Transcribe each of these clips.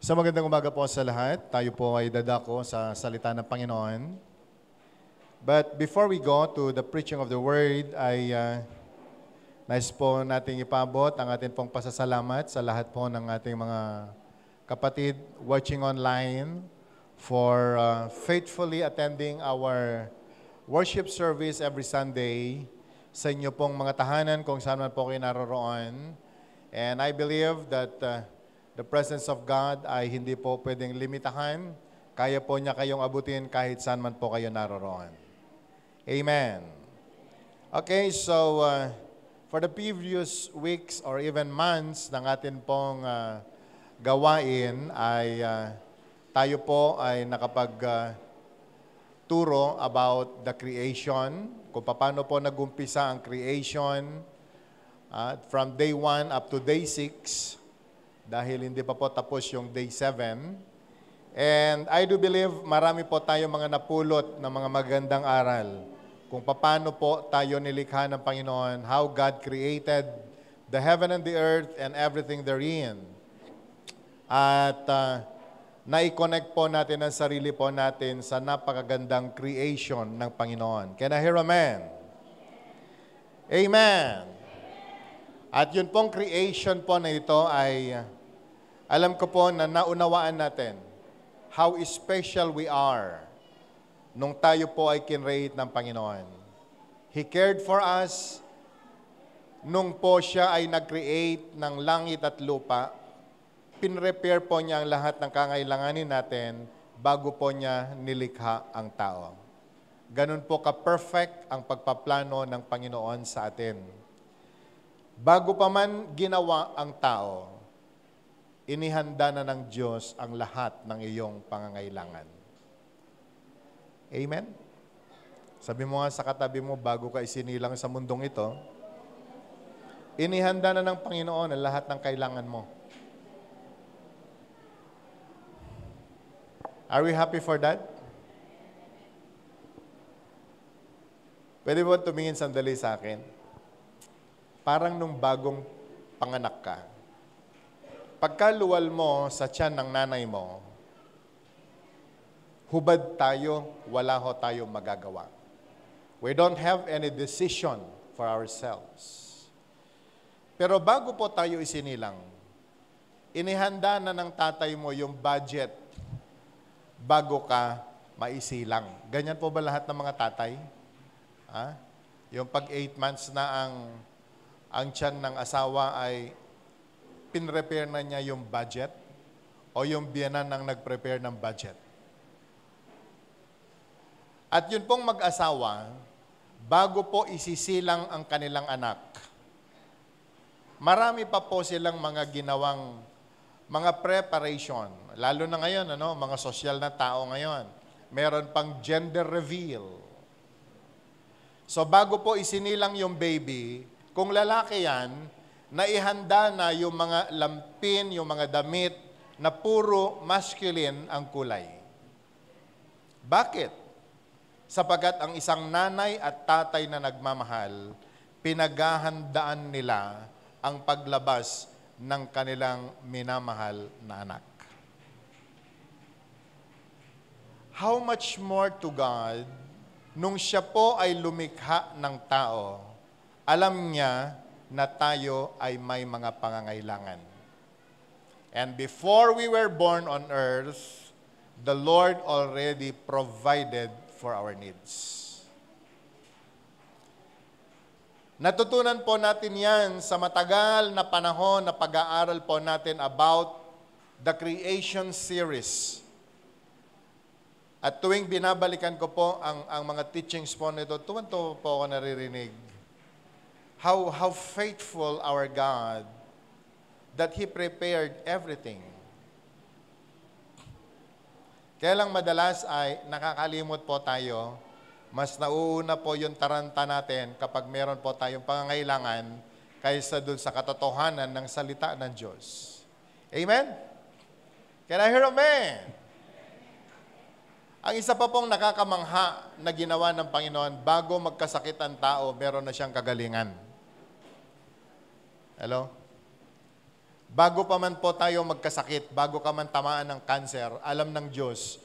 Sa magandang umaga po sa lahat, tayo po ay dadako sa salita ng Panginoon. But before we go to the preaching of the Word, ay nais po nating ipabot ang ating pong pasasalamat sa lahat po ng ating mga kapatid watching online for faithfully attending our worship service every Sunday sa inyo pong mga tahanan kung saan man po kayo naroroon. And I believe that the presence of God ay hindi po pwedeng limitahan. Kaya po niya kayong abutin kahit saan man po kayo naroroon. Amen. Okay, so for the previous weeks or even months ng atin pong gawain ay tayo po ay turo about the creation, kung paano po nag-umpisa ang creation from day 1 up to day 6. Dahil hindi pa po tapos yung day 7. And I do believe marami po tayo mga napulot ng mga magandang aral kung paano po tayo nilikha ng Panginoon, how God created the heaven and the earth and everything therein. At na-connect po natin ang sarili po natin sa napakagandang creation ng Panginoon. Can I hear amen? Amen. At yun pong creation po na ito ay alam ko po na naunawaan natin how special we are nung tayo po ay kinreate ng Panginoon. He cared for us nung po siya ay nag-create ng langit at lupa. Pinrepare po niya ang lahat ng kangailanganin natin bago po niya nilikha ang tao. Ganun po ka-perfect ang pagpaplano ng Panginoon sa atin. Bago pa man ginawa ang tao, inihanda na ng Diyos ang lahat ng iyong pangangailangan. Amen? Sabi mo nga sa katabi mo, bago ka isinilang sa mundong ito, inihanda na ng Panginoon ang lahat ng kailangan mo. Are we happy for that? Pwede mo tumingin sandali sa akin? Parang nung bagong panganak ka, pagkaluwal mo sa tiyan ng nanay mo, hubad tayo, wala ho tayo magagawa. We don't have any decision for ourselves. Pero bago po tayo isinilang, inihanda na ng tatay mo yung budget bago ka maisilang. Ganyan po ba lahat ng mga tatay? Yung pag 8 months na ang tiyan ng asawa ay pinrepare na niya yung budget o yung biyanan ang nag-prepare ng budget. At yun pong mag-asawa, bago po isisilang ang kanilang anak, marami pa po silang mga ginawang mga preparation. Lalo na ngayon, mga sosyal na tao ngayon. Meron pang gender reveal. So bago po isinilang yung baby, kung lalaki yan, naihanda na yung mga lampin, yung mga damit na puro masculine ang kulay. Bakit? Sapagkat ang isang nanay at tatay na nagmamahal, pinaghahandaan nila ang paglabas ng kanilang minamahal na anak. How much more to God, nung siya po ay lumikha ng tao, alam niya na tayo ay may mga pangangailangan. And before we were born on earth, the Lord already provided for our needs. Natutunan po natin yan sa matagal na panahon na pag-aaral po natin about the creation series. At tuwing binabalikan ko po ang mga teachings po nito, tuwan-tuwa po ako naririnig. How faithful our God that He prepared everything. Kaya lang madalas ay nakakalimot po tayo, mas nauuna po yung taranta natin kapag meron po tayong pangangailangan kaysa dun sa katotohanan ng salita ng Diyos. Amen? Can I hear amen? Ang isa pa pong nakakamangha na ginawa ng Panginoon, bago magkasakit ang tao, meron na siyang kagalingan. Hello? Bago pa man po tayo magkasakit, bago ka man tamaan ng cancer, alam ng Diyos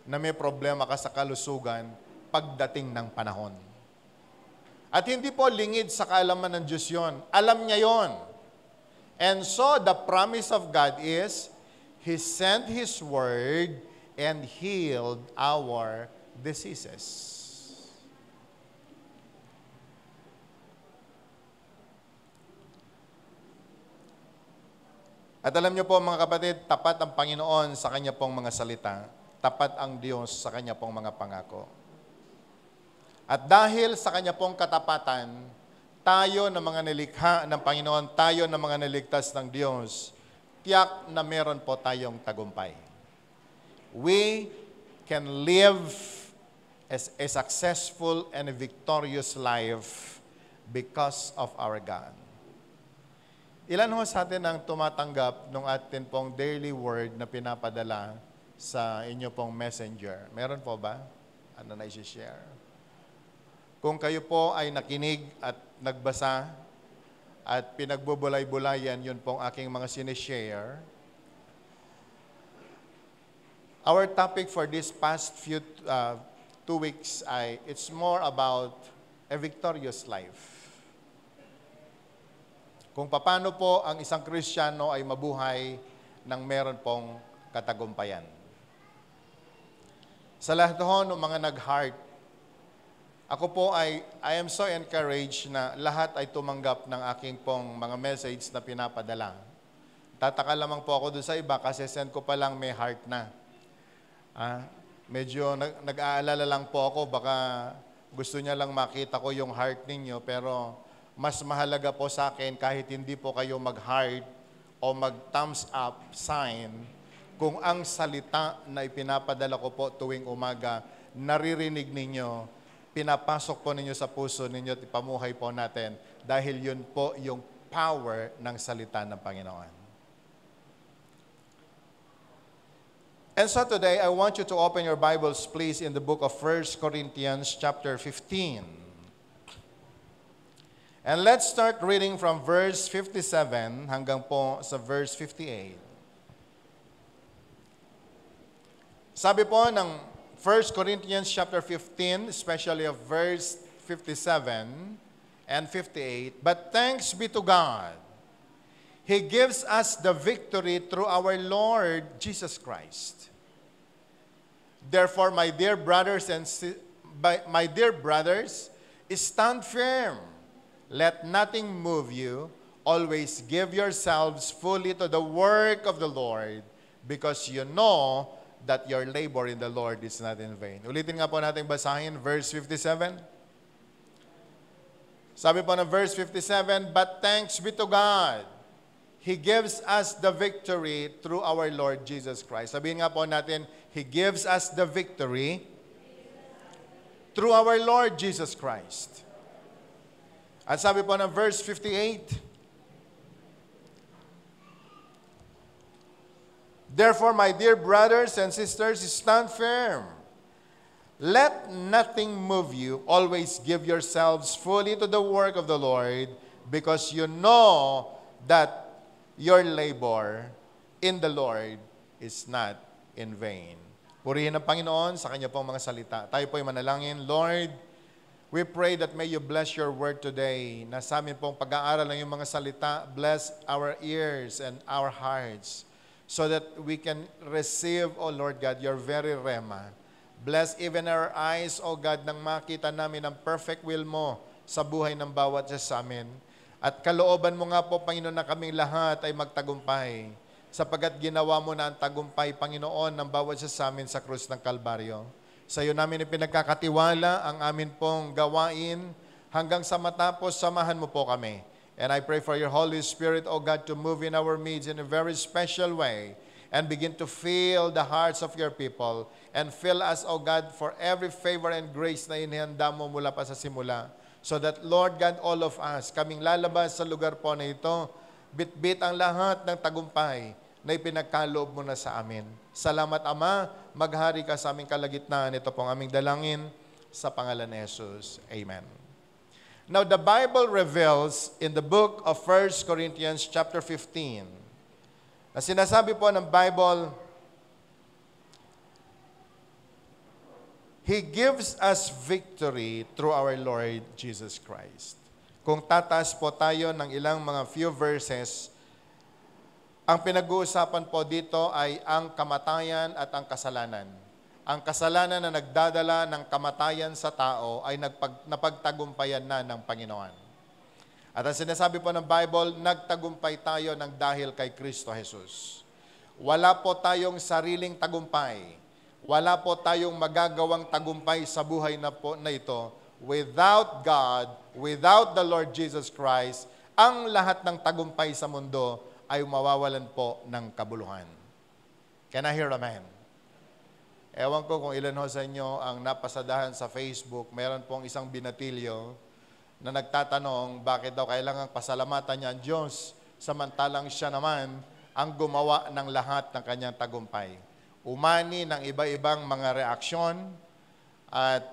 na may problema ka sa kalusugan pagdating ng panahon. At hindi po lingid sa kaalaman ng Diyos yon. Alam niya yon. And so, the promise of God is, He sent His word and healed our diseases. At alam niyo po mga kapatid, tapat ang Panginoon sa Kanya pong mga salita. Tapat ang Diyos sa Kanya pong mga pangako. At dahil sa Kanya pong katapatan, tayo na mga nilikha ng Panginoon, tayo na mga niligtas ng Diyos, tiyak na meron po tayong tagumpay. We can live as a successful and a victorious life because of our God. Ilan ho sa atin ang tumatanggap ng atin pong daily word na pinapadala sa inyo pong messenger? Meron po ba? Ano na i-share? Kung kayo po ay nakinig at nagbasa at pinagbubulay-bulayan, yun pong aking mga sinishare. Our topic for this past few 2 weeks ay, it's more about a victorious life. Kung paano po ang isang Kristiyano ay mabuhay ng meron pong katagumpayan. Sa lahat ho ng mga nag-heart, ako po I am so encouraged na lahat ay tumanggap ng aking pong mga message na pinapadala. Tataka lamang po ako doon sa iba kasi send ko pa lang may heart na. Medyo nag-aalala lang po ako, baka gusto niya lang makita ko yung heart ninyo, pero mas mahalaga po sa akin kahit hindi po kayo mag-heart o mag-thumbs up sign, kung ang salita na ipinapadala ko po tuwing umaga, naririnig ninyo, pinapasok po ninyo sa puso ninyo at ipamuhay po natin dahil yun po yung power ng salita ng Panginoon. And so today, I want you to open your Bibles, please, in the book of 1 Corinthians chapter 15. And let's start reading from verse 57 hanggang po sa verse 58. Sabi po ng 1 Corinthians chapter 15, especially of verse 57 and 58, "But thanks be to God, He gives us the victory through our Lord Jesus Christ. Therefore, my dear brothers, stand firm. Let nothing move you. Always give yourselves fully to the work of the Lord, because you know that your labor in the Lord is not in vain." Ulitin nga po natin basahin, verse 57. Sabi po na verse 57, "But thanks be to God, He gives us the victory through our Lord Jesus Christ." Sabihin nga po natin, He gives us the victory through our Lord Jesus Christ. At sabi po ng verse 58, "Therefore, my dear brothers and sisters, stand firm. Let nothing move you. Always give yourselves fully to the work of the Lord, because you know that your labor in the Lord is not in vain." Purihin ang Panginoon sa Kanya pong mga salita. Tayo po'y manalangin. Lord, we pray that may you bless your word today, na sa amin pong pag-aaral ng iyong mga salita, bless our ears and our hearts, so that we can receive, O Lord God, your very rema. Bless even our eyes, O God, nang makita namin ang perfect will mo sa buhay ng bawat isa sa amin. At kalooban mo nga po, Panginoon, na kaming lahat ay magtagumpay, sapagat ginawa mo na ang tagumpay, Panginoon, ng bawat isa sa amin sa krus ng Kalbaryo. Sa iyo namin ipinagkakatiwala ang amin pong gawain hanggang sa matapos, samahan mo po kami. And I pray for your Holy Spirit, O God, to move in our midst in a very special way and begin to fill the hearts of your people and fill us, O God, for every favor and grace na inihanda mo mula pa sa simula. So that, Lord God, all of us, kaming lalabas sa lugar po na ito, bit-bit ang lahat ng tagumpay na ipinagkaloob mo na sa amin. Salamat, Ama. Maghari ka sa aming kalagitnaan. Ito pong aming dalangin sa pangalan ni Jesus. Amen. Now, the Bible reveals in the book of 1 Corinthians chapter 15 Na sinasabi po ng Bible, He gives us victory through our Lord Jesus Christ. Kung tataas po tayo ng ilang mga few verses, ang pinag-uusapan po dito ay ang kamatayan at ang kasalanan. Ang kasalanan na nagdadala ng kamatayan sa tao ay napagtagumpayan na ng Panginoon. At ang sinasabi po ng Bible, nagtagumpay tayo ng dahil kay Kristo Jesus. Wala po tayong sariling tagumpay. Wala po tayong magagawang tagumpay sa buhay na ito. Without God, without the Lord Jesus Christ, ang lahat ng tagumpay sa mundo ay mawawalan po ng kabuluhan. Can I hear amen? Ewan ko kung ilan ho sa inyo ang napasadahan sa Facebook. Meron pong isang binatilyo na nagtatanong bakit daw kailangang pasalamatan niya ang Diyos samantalang siya naman ang gumawa ng lahat ng kanyang tagumpay. Umani ng iba-ibang mga reaksyon at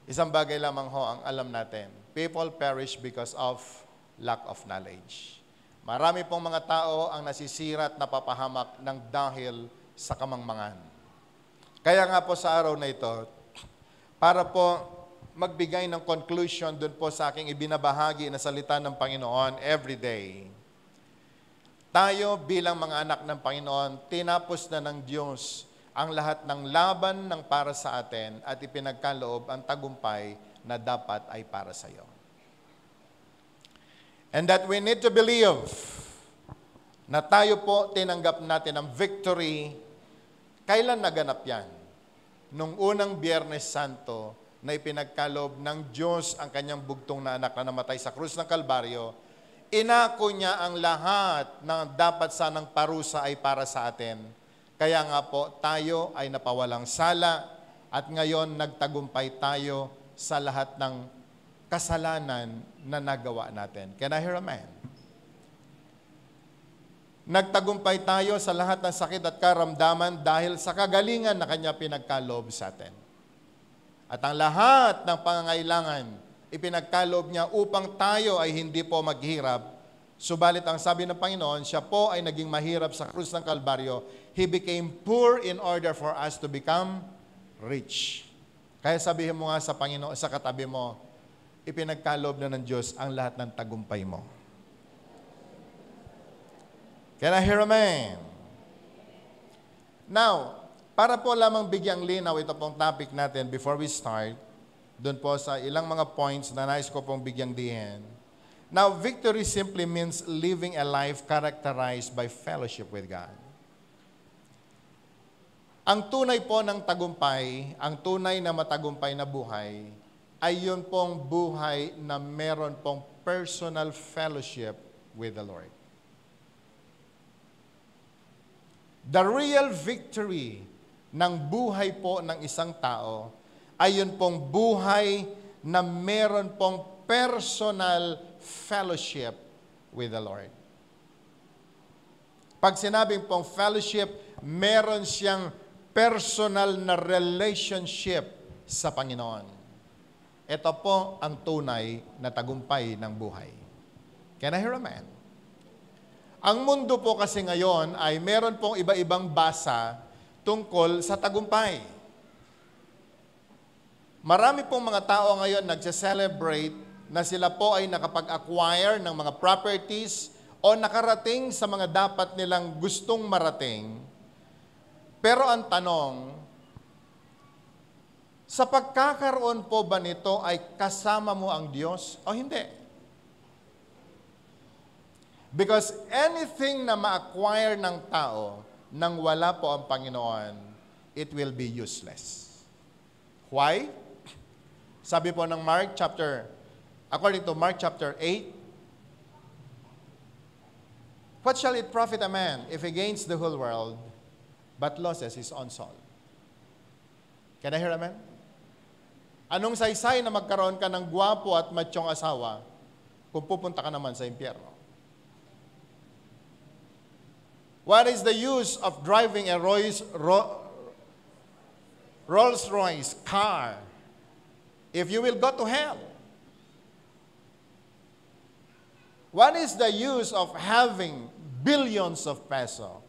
isang bagay lamang ho ang alam natin. People perish because of lack of knowledge. Marami pong mga tao ang nasisira at napapahamak ng dahil sa kamangmangan. Kaya nga po sa araw na ito, para po magbigay ng conclusion dun po sa aking ibinabahagi na salita ng Panginoon every day, tayo bilang mga anak ng Panginoon, tinapos na ng Diyos ang lahat ng laban ng para sa atin at ipinagkaloob ang tagumpay na dapat ay para sa iyo. And that we need to believe na tayo po tinanggap natin ang victory. Kailan naganap yan? Nung unang Biyernes Santo na ipinagkaloob ng Diyos ang kanyang bugtong na anak na namatay sa krus ng Kalbaryo. Inako niya ang lahat ng dapat sanang parusa ay para sa atin. Kaya nga po, tayo ay napawalang sala at ngayon nagtagumpay tayo sa lahat ng kasalanan na nagawa natin. Can I hear amen? Nagtagumpay tayo sa lahat ng sakit at karamdaman dahil sa kagalingan na Kanya pinagkaloob sa atin. At ang lahat ng pangangailangan, ipinagkaloob niya upang tayo ay hindi po maghirap. Subalit ang sabi ng Panginoon, siya po ay naging mahirap sa krus ng Kalbaryo. He became poor in order for us to become rich. Kaya sabihin mo nga sa Panginoon, sa katabi mo, ipinagkaloob na ng Diyos ang lahat ng tagumpay mo. Can I hear amen? Now, para po lamang bigyang linaw ito pong topic natin before we start, doon po sa ilang mga points na nais ko pong bigyang diin. Now, victory simply means living a life characterized by fellowship with God. Ang tunay po ng tagumpay, ang tunay na matagumpay na buhay, ay yun pong buhay na meron pong personal fellowship with the Lord. The real victory ng buhay po ng isang tao ay yun pong buhay na meron pong personal fellowship with the Lord. Pag sinabing pong fellowship, meron siyang personal na relationship sa Panginoon. Ito po ang tunay na tagumpay ng buhay. Can I hear amen? Ang mundo po kasi ngayon ay meron pong iba-ibang basa tungkol sa tagumpay. Marami pong mga tao ngayon nagse-celebrate na sila po ay nakapag-acquire ng mga properties o nakarating sa mga dapat nilang gustong marating. Pero ang tanong, sa pagkakaroon po ba nito ay kasama mo ang Diyos o hindi? Because anything na ma-acquire ng tao nang wala po ang Panginoon, it will be useless. Why? Sabi po ng according to Mark chapter 8, what shall it profit a man if he gains the whole world, but loses his own soul? Can I hear amen? Anong saysay na magkaroon ka ng gwapo at matsyong asawa kung pupunta ka naman sa impyerno? What is the use of driving a Rolls-Royce car if you will go to hell? What is the use of having billions of peso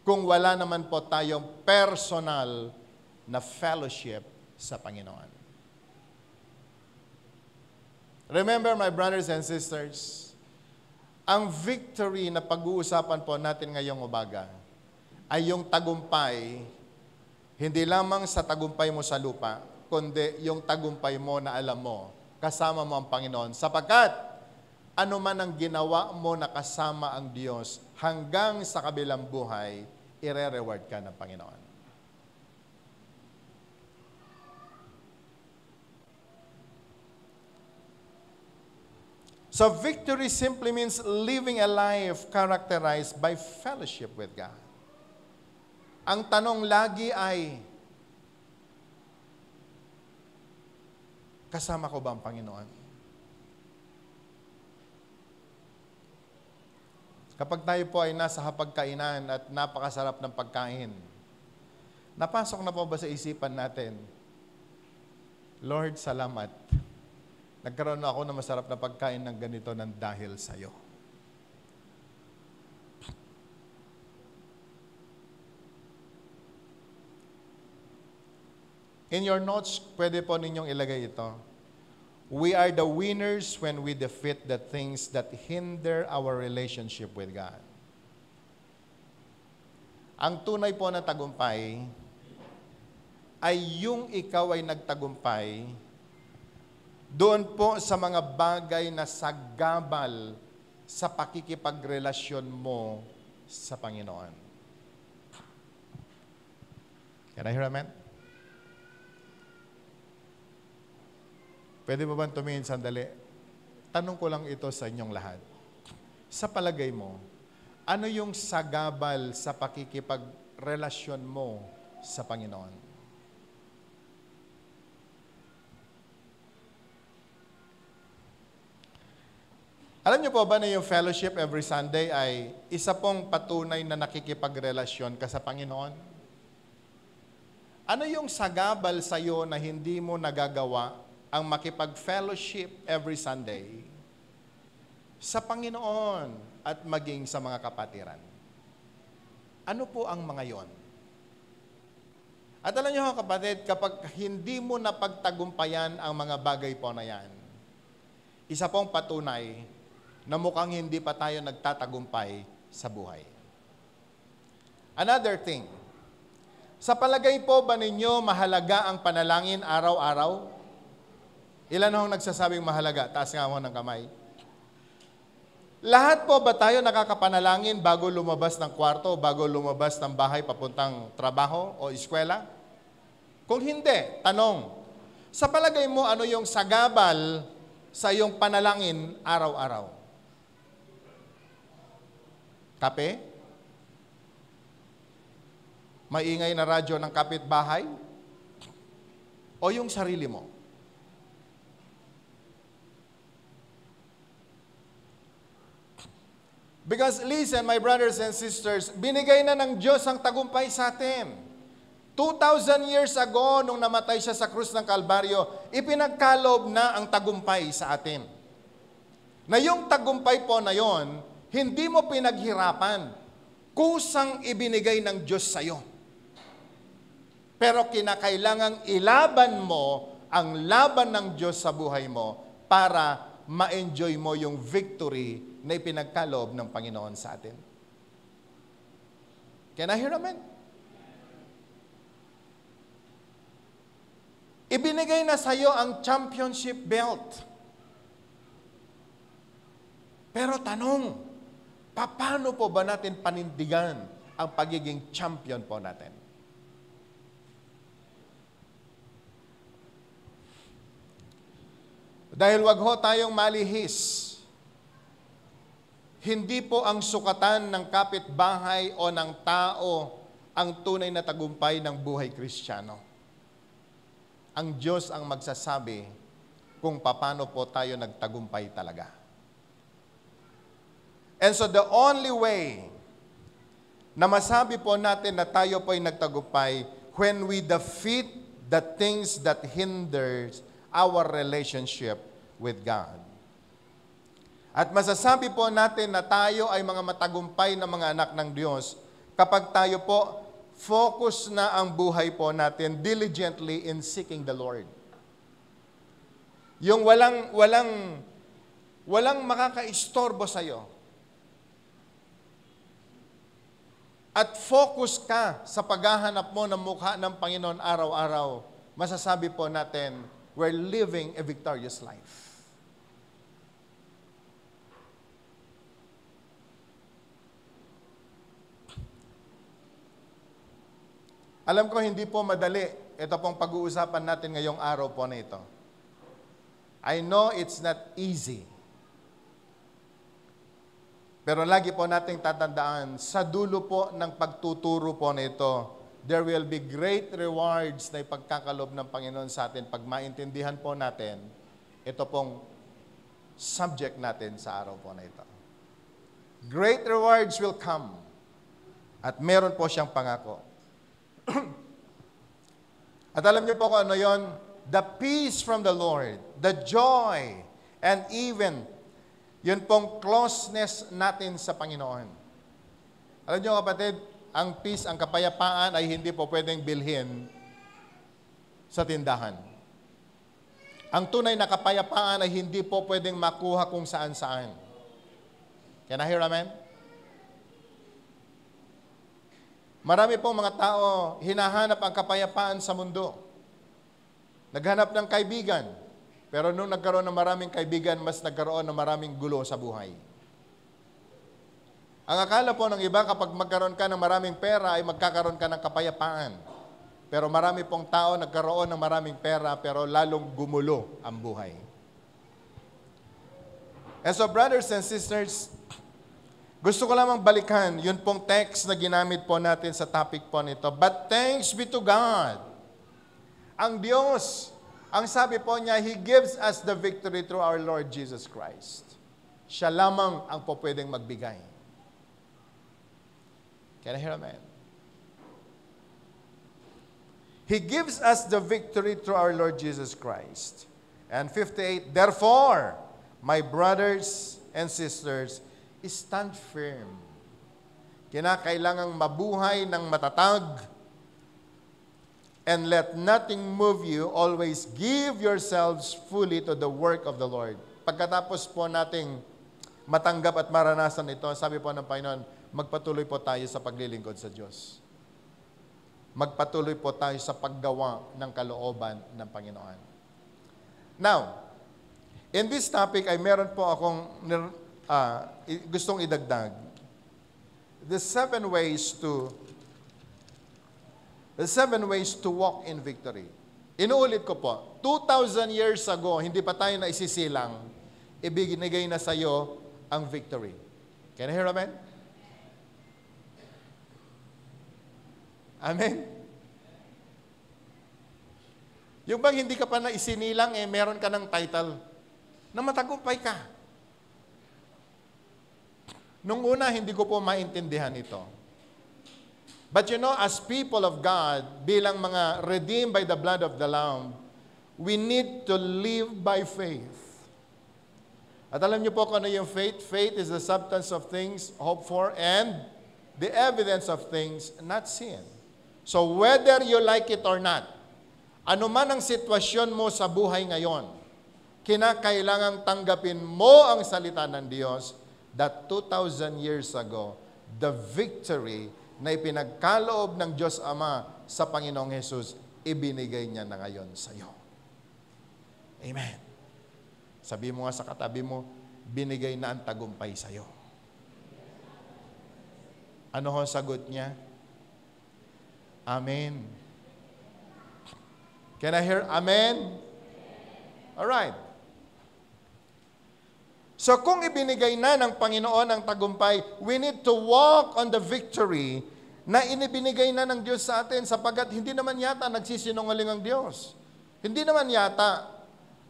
kung wala naman po tayong personal na fellowship sa Panginoon. Remember, my brothers and sisters, ang victory na pag-uusapan po natin ngayong umaga ay yung tagumpay, hindi lamang sa tagumpay mo sa lupa, kundi yung tagumpay mo na alam mo, kasama mo ang Panginoon. Sapagkat, ano man ang ginawa mo na kasama ang Diyos, hanggang sa kabilang buhay, ire-reward ka ng Panginoon. So victory simply means living a life characterized by fellowship with God. Ang tanong lagi ay, kasama ko ba ang Panginoon? Kapag tayo po ay nasa hapagkainan at napakasarap ng pagkain, napasok na po ba sa isipan natin, Lord, salamat. Nagkaroon ako ng masarap na pagkain ng ganito ng dahil sa iyo. In your notes, pwede po ninyong ilagay ito. We are the winners when we defeat the things that hinder our relationship with God. Ang tunay po na tagumpay ay yung ikaw ay nagtagumpay doon po sa mga bagay na sagabal sa pakikipagrelasyon mo sa Panginoon. Can I hear amen? Pwede ba bang tumingin sandali? Tanong ko lang ito sa inyong lahat. Sa palagay mo, ano yung sagabal sa pakikipagrelasyon mo sa Panginoon? Alam niyo po ba na yung fellowship every Sunday ay isa pong patunay na nakikipagrelasyon ka sa Panginoon? Ano yung sagabal sa iyo na hindi mo nagagawa ang makipag-fellowship every Sunday sa Panginoon at maging sa mga kapatiran? Ano po ang mga yon? At alam niyo kapatid, kapag hindi mo napagtagumpayan ang mga bagay po na yan, isa pong patunay na mukhang hindi pa tayo nagtatagumpay sa buhay. Another thing, sa palagay po ba ninyo mahalaga ang panalangin araw-araw? Ilan hong nagsasabing mahalaga? Taas nga mo ng kamay. Lahat po ba tayo nakakapanalangin bago lumabas ng kwarto, bago lumabas ng bahay papuntang trabaho o eskwela? Kung hindi, tanong, sa palagay mo ano yung sagabal sa iyong panalangin araw-araw? Kape? Maingay na radyo ng kapitbahay? O yung sarili mo? Because listen, my brothers and sisters, binigay na ng Diyos ang tagumpay sa atin. 2,000 years ago, nung namatay siya sa krus ng Kalbaryo, ipinagkaloob na ang tagumpay sa atin. Na yung tagumpay po na yon, hindi mo pinaghirapan. Kusang ibinigay ng Diyos sa iyo. Pero kinakailangang ilaban mo ang laban ng Diyos sa buhay mo para ma-enjoy mo yung victory na ipinagkaloob ng Panginoon sa atin. Can I hear amen? Ibinigay na sa iyo ang championship belt. Pero tanong, paano po ba natin panindigan ang pagiging champion po natin? Dahil wag ho tayong malihis, hindi po ang sukatan ng kapitbahay o ng tao ang tunay na tagumpay ng buhay Kristiyano. Ang Diyos ang magsasabi kung paano po tayo nagtagumpay talaga. And so the only way na masabi po natin na tayo po ay nagtagumpay when we defeat the things that hinders our relationship with God. At masasabi po natin na tayo ay mga matagumpay na mga anak ng Diyos kapag tayo po focus na ang buhay po natin diligently in seeking the Lord. Yung walang makakaistorbo sa iyo. At focus ka sa paghahanap mo ng mukha ng Panginoon araw-araw, masasabi po natin, we're living a victorious life. Alam ko hindi po madali ito pong pag-uusapan natin ngayong araw po na ito. I know it's not easy. Pero lagi po nating tatandaan, sa dulo po ng pagtuturo po na ito, there will be great rewards na ipagkakalob ng Panginoon sa atin pag maintindihan po natin ito pong subject natin sa araw po na ito. Great rewards will come. At meron po siyang pangako. At alam niyo po kung ano yon? The peace from the Lord, the joy, and even yun pong closeness natin sa Panginoon. Alam niyo kapatid, ang peace, ang kapayapaan ay hindi po pwedeng bilhin sa tindahan. Ang tunay na kapayapaan ay hindi po pwedeng makuha kung saan-saan. Can I hear amen? Marami pong mga tao hinahanap ang kapayapaan sa mundo. Naghanap ng kaibigan. Pero nung nagkaroon ng maraming kaibigan, mas nagkaroon ng maraming gulo sa buhay. Ang akala po ng iba, kapag magkaroon ka ng maraming pera, ay magkakaroon ka ng kapayapaan. Pero marami pong tao nagkaroon ng maraming pera, pero lalong gumulo ang buhay. And so brothers and sisters, gusto ko lamang balikan yun pong text na ginamit po natin sa topic po nito. But thanks be to God. Ang Diyos, ang sabi po niya, He gives us the victory through our Lord Jesus Christ. Siya lamang ang po pwedeng magbigay. Can I hear amen? He gives us the victory through our Lord Jesus Christ. And 58, therefore, my brothers and sisters, stand firm. Kinakailangang mabuhay ng matatag and let nothing move you. Always give yourselves fully to the work of the Lord. Pagkatapos po nating matanggap at maranasan ito, sabi po ng Panginoon, magpatuloy po tayo sa paglilingkod sa Diyos. Magpatuloy po tayo sa paggawa ng kalooban ng Panginoon. Now, in this topic ay meron po akong gustong idagdag. The seven ways to walk in victory. Inuulit ko po, 2,000 years ago, hindi pa tayo na isisilang, ibinigay na sa iyo ang victory. Can I hear amen? Amen? Yung bang hindi ka pa na isinilang, meron ka ng title na matagumpay ka. Nung una, hindi ko po maintindihan ito. But you know, as people of God, bilang mga redeemed by the blood of the Lamb, we need to live by faith. At alam niyo po kung ano yung faith? Faith is the substance of things hoped for and the evidence of things not seen. So whether you like it or not, ano man ang sitwasyon mo sa buhay ngayon, kinakailangang tanggapin mo ang salita ng Diyos that 2,000 years ago, the victory na ipinagkaloob ng Diyos Ama sa Panginoong Hesus, ibinigay niya na ngayon sa iyo. Amen. Sabi mo nga sa katabi mo, binigay na ang tagumpay sa iyo. Ano ho sagot niya? Amen. Can I hear amen? Alright. So kung ibinigay na ng Panginoon ang tagumpay, we need to walk on the victory na inibinigay na ng Diyos sa atin sapagkat hindi naman yata nagsisinungaling ang Diyos. Hindi naman yata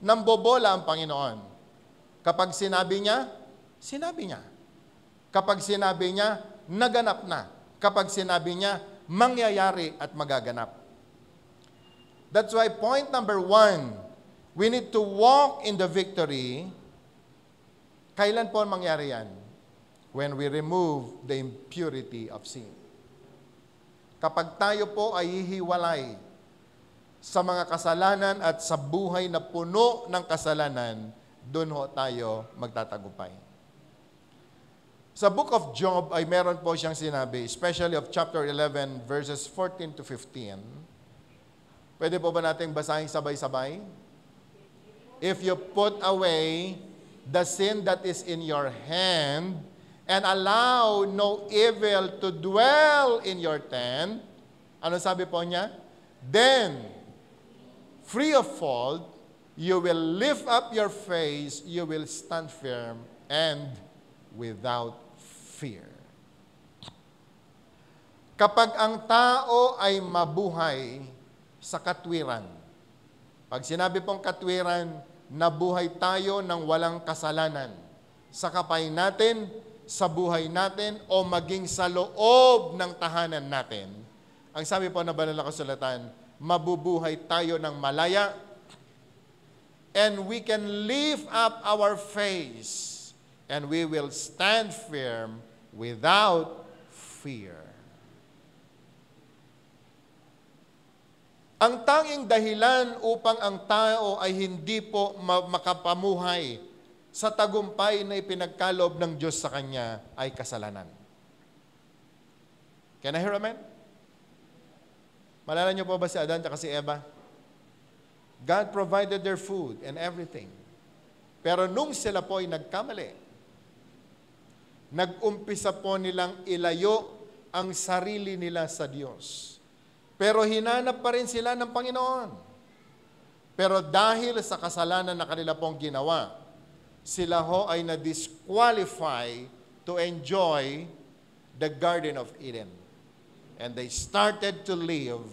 nambobola ang Panginoon. Kapag sinabi niya, sinabi niya. Kapag sinabi niya, naganap na. Kapag sinabi niya, mangyayari at magaganap. That's why point number 1, we need to walk in the victory Kailan po mangyari yan? When we remove the impurity of sin. Kapag tayo po ay hihiwalay sa mga kasalanan at sa buhay na puno ng kasalanan, doon ho tayo magtatagumpay. Sa book of Job ay meron po siyang sinabi, especially of chapter 11, verses 14 to 15. Pwede po ba nating basahin sabay-sabay? If you put away the sin that is in your hand, and allow no evil to dwell in your tent, ano sabi po niya? Then, free of fault, you will lift up your face, you will stand firm, and without fear. Kapag ang tao ay mabuhay sa katwiran, pag sinabi pong katwiran, nabuhay tayo ng walang kasalanan sa kapay natin, sa buhay natin, o maging sa loob ng tahanan natin. Ang sabi po na banal na kasulatan, mabubuhay tayo ng malaya, and we can lift up our face, and we will stand firm without fear. Ang tanging dahilan upang ang tao ay hindi po makapamuhay sa tagumpay na ipinagkaloob ng Diyos sa kanya ay kasalanan. Can I hear amen? Malala niyo po ba si Adan at si Eva? God provided their food and everything. Pero nung sila po ay nagkamali, nag-umpisa po nilang ilayo ang sarili nila sa Diyos. Pero hinanap pa rin sila ng Panginoon. Pero dahil sa kasalanan na kanila pong ginawa, sila ho ay na-disqualify to enjoy the Garden of Eden. And they started to live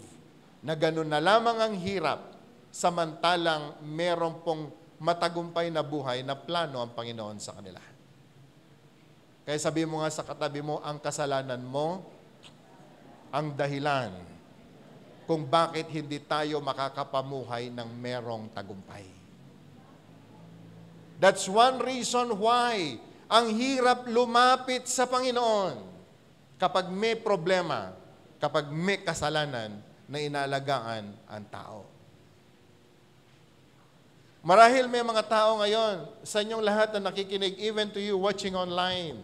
na ganun na lamang ang hirap, samantalang meron pong matagumpay na buhay na plano ang Panginoon sa kanila. Kaya sabi mo nga sa katabi mo, ang kasalanan mo, ang dahilan kung bakit hindi tayo makakapamuhay ng merong tagumpay. That's one reason why ang hirap lumapit sa Panginoon kapag may problema, kapag may kasalanan na inaalagaan ang tao. Marahil may mga tao ngayon, sa inyong lahat na nakikinig, even to you watching online,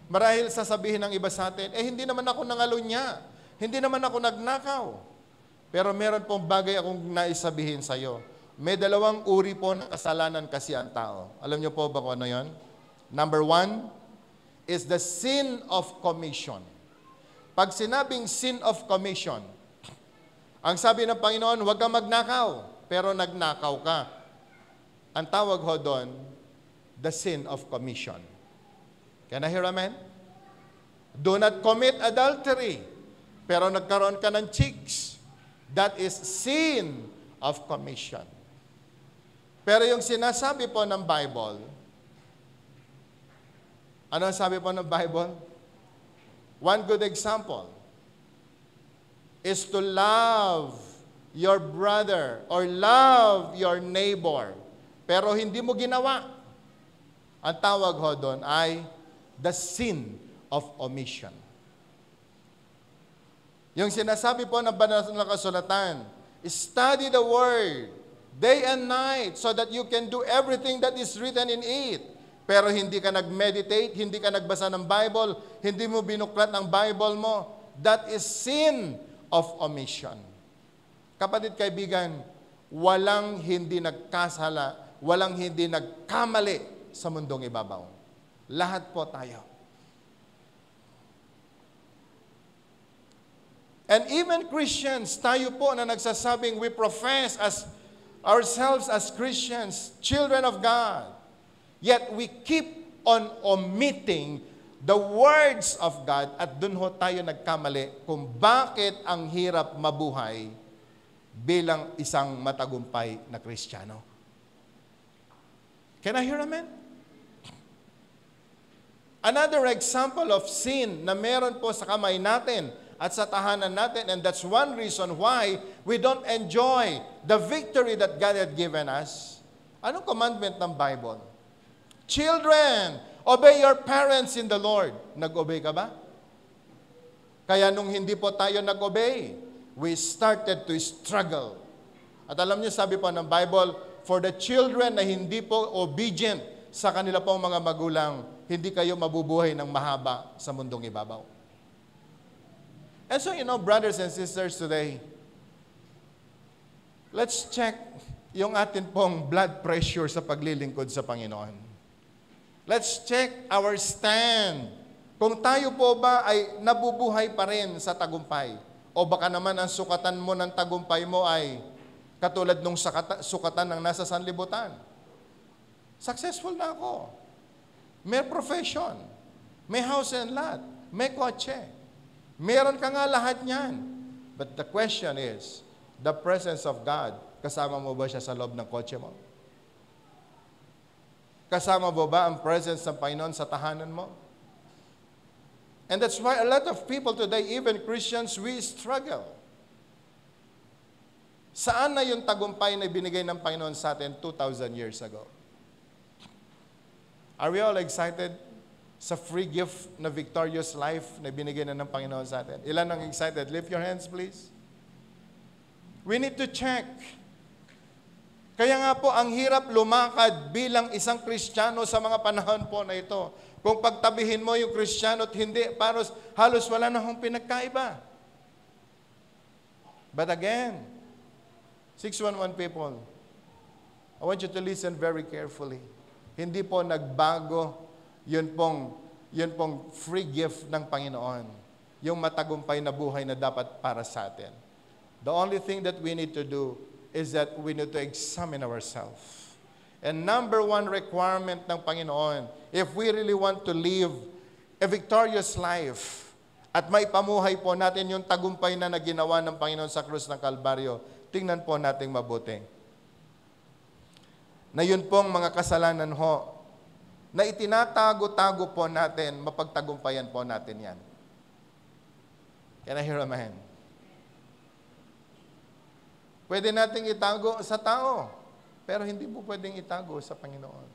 marahil sasabihin ng iba sa atin, hindi naman ako nangalunya, hindi naman ako nagnakaw. Pero meron pong bagay akong naisabihin sa iyo. May dalawang uri po ng kasalanan kasi ang tao. Alam niyo po ba kung ano yon? Number 1 is the sin of commission. Pag sinabing sin of commission, ang sabi ng Panginoon, huwag kang magnakaw, pero nagnakaw ka. Ang tawag ho doon, the sin of commission. Can I hear amen? Do not commit adultery, pero nagkaroon ka ng chicks. That is sin of commission. Pero yung sinasabi po ng Bible, ano ang sabi po ng Bible? One good example is to love your brother or love your neighbor. Pero hindi mo ginawa. Ang tawag ho doon ay the sin of omission. Yung sinasabi po ng banal na kasulatan, study the Word day and night so that you can do everything that is written in it. Pero hindi ka nag-meditate, hindi ka nagbasa ng Bible, hindi mo binuklat ang Bible mo. That is sin of omission. Kapatid, kaibigan, walang hindi nagkasala, walang hindi nagkamali sa mundong ibabaw. Lahat po tayo. And even Christians, tayo po na nagsasabing we profess as ourselves as Christians, children of God. Yet we keep on omitting the words of God at dun ho tayo nagkamali kung bakit ang hirap mabuhay bilang isang matagumpay na Kristiyano. Can I hear amen? Another example of sin na meron po sa kamay natin at sa tahanan natin, and that's one reason why we don't enjoy the victory that God had given us. Anong commandment ng Bible? Children, obey your parents in the Lord. Nag-obey ka ba? Kaya nung hindi po tayo nag-obey, we started to struggle. At alam niyo, sabi po ng Bible, for the children na hindi po obedient sa kanila pong mga magulang, hindi kayo mabubuhay ng mahaba sa mundong ibabaw. And so, brothers and sisters today, let's check yung atin pong blood pressure sa paglilingkod sa Panginoon. Let's check our stand. Kung tayo po ba ay nabubuhay pa rin sa tagumpay, o baka naman ang sukatan mo ng tagumpay mo ay katulad nung sukatan ng nasa sanlibutan. Successful na ako. May profession. May house and lot. May kotse. Meron ka nga lahat niyan. But the question is, the presence of God, kasama mo ba siya sa loob ng kotse mo? Kasama mo ba ang presence ng Panginoon sa tahanan mo? And that's why a lot of people today, even Christians, we struggle. Saan na yung tagumpay na binigay ng Panginoon sa atin 2,000 years ago? Are we all excited sa free gift na victorious life na binigay na ng Panginoon sa atin? Ilan ang excited? Lift your hands, please. We need to check. Kaya nga po, ang hirap lumakad bilang isang Kristiyano sa mga panahon po na ito. Kung pagtabihin mo yung Kristiyano at hindi, halos wala na akong pinagkaiba. But again, 611 people, I want you to listen very carefully. Hindi po nagbago yun pong free gift ng Panginoon. Yung matagumpay na buhay na dapat para sa atin. The only thing that we need to do is that we need to examine ourselves. And number one requirement ng Panginoon, if we really want to live a victorious life, at may pamuhay po natin yung tagumpay na ginawa ng Panginoon sa krus ng Kalbaryo, tingnan po natin mabuti. Na yun pong mga kasalanan ho, na itinatago-tago po natin, mapagtagumpayan po natin yan. Can I hear a amen? Pwede nating itago sa tao, pero hindi po pwedeng itago sa Panginoon.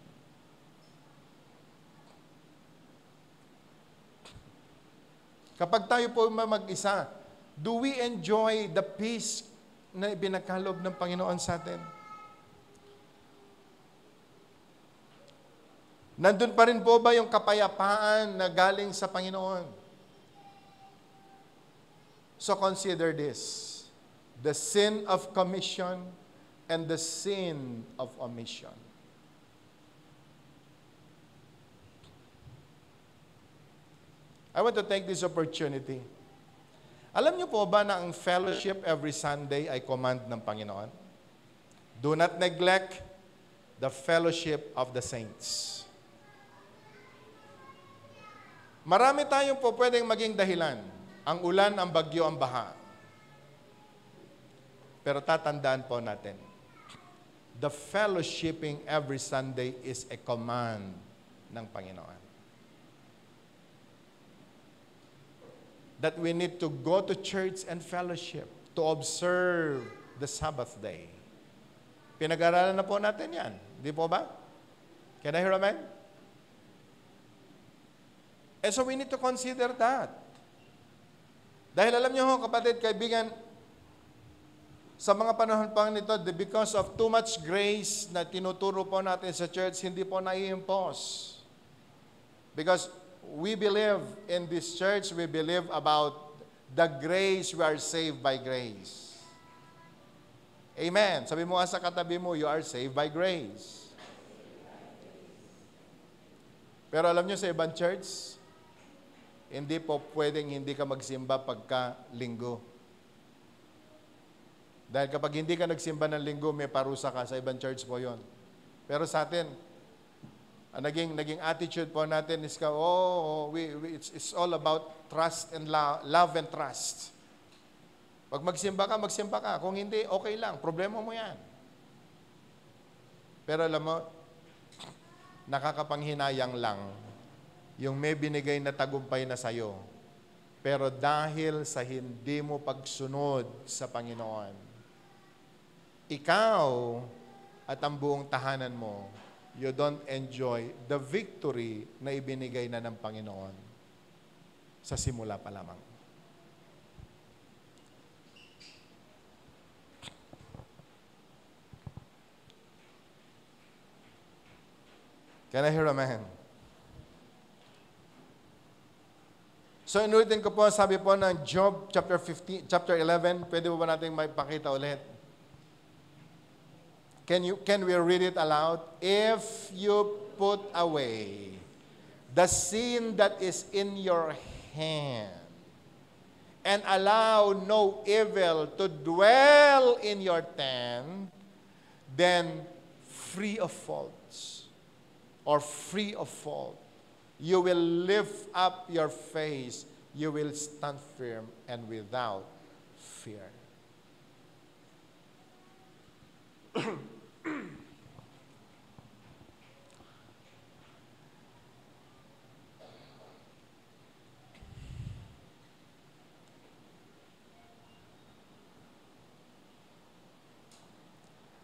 Kapag tayo po mag-isa, do we enjoy the peace na ibinagkaloob ng Panginoon sa atin? Nandun pa rin po ba yung kapayapaan na galing sa Panginoon? So consider this. The sin of commission and the sin of omission. I want to take this opportunity. Alam niyo po ba na ang fellowship every Sunday ay command ng Panginoon? Do not neglect the fellowship of the saints. Marami tayong po pwedeng maging dahilan. Ang ulan, ang bagyo, ang baha. Pero tatandaan po natin, the fellowshipping every Sunday is a command ng Panginoon. That we need to go to church and fellowship, to observe the Sabbath day. Pinag-aralan na po natin yan. Di po ba? Can I hear amen? And so we need to consider that. Dahil alam niyo ho, kapatid, kaibigan, sa mga panahon pang nito, because of too much grace na tinuturo po natin sa church, hindi po nai-impose. Because we believe in this church, we believe about the grace, we are saved by grace. Amen. Sabi mo nga sa katabi mo, you are saved by grace. Pero alam niyo sa ibang church, hindi po pwedeng hindi ka magsimba pagka linggo. Dahil kapag hindi ka nagsimba ng linggo, may parusa ka. Sa ibang church po yon. Pero sa atin, ang naging attitude po natin is, it's all about trust and love and trust. Pag magsimba ka. Kung hindi, okay lang. Problema mo yan. Pero alam mo, nakakapanghinayang lang yung may binigay na tagumpay na sa'yo. Pero dahil sa hindi mo pagsunod sa Panginoon, ikaw at ang buong tahanan mo, you don't enjoy the victory na ibinigay na ng Panginoon sa simula pa lamang. Can I hear amen? So, inulitin ko po, sabi po ng Job chapter 11, pwede po ba natin maipakita ulit? Can we read it aloud? If you put away the sin that is in your hand and allow no evil to dwell in your tent, then free of faults or free of fault, you will lift up your face, you will stand firm and without fear.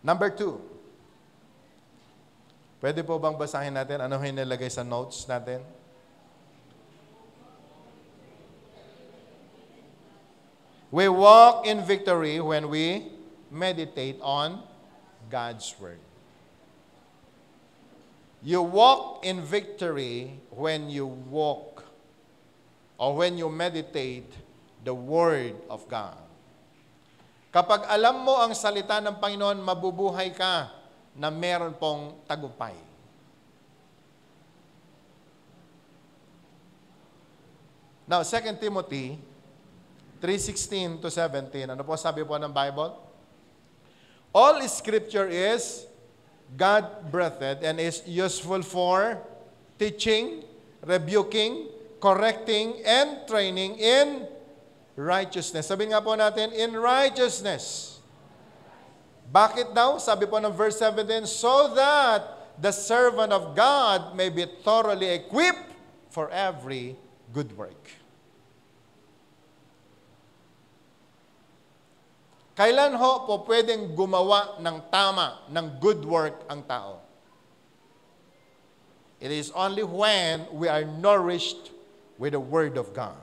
Number 2. Pwede po bang basahin natin? Ano yung nilagay sa notes natin? We walk in victory when we meditate on God's Word. You walk in victory when you walk or when you meditate the Word of God. Kapag alam mo ang salita ng Panginoon, mabubuhay ka na meron pong tagumpay. Now, 2 Timothy 3:16 to 17. Ano po sabi po ng Bible? All Scripture is God-breathed and is useful for teaching, rebuking, correcting, and training in righteousness. Sabi nga po natin, in righteousness. Bakit daw? Sabi po ng verse 17, so that the servant of God may be thoroughly equipped for every good work. Kailan ho po pwedeng gumawa ng tama, ng good work ang tao? It is only when we are nourished with the Word of God.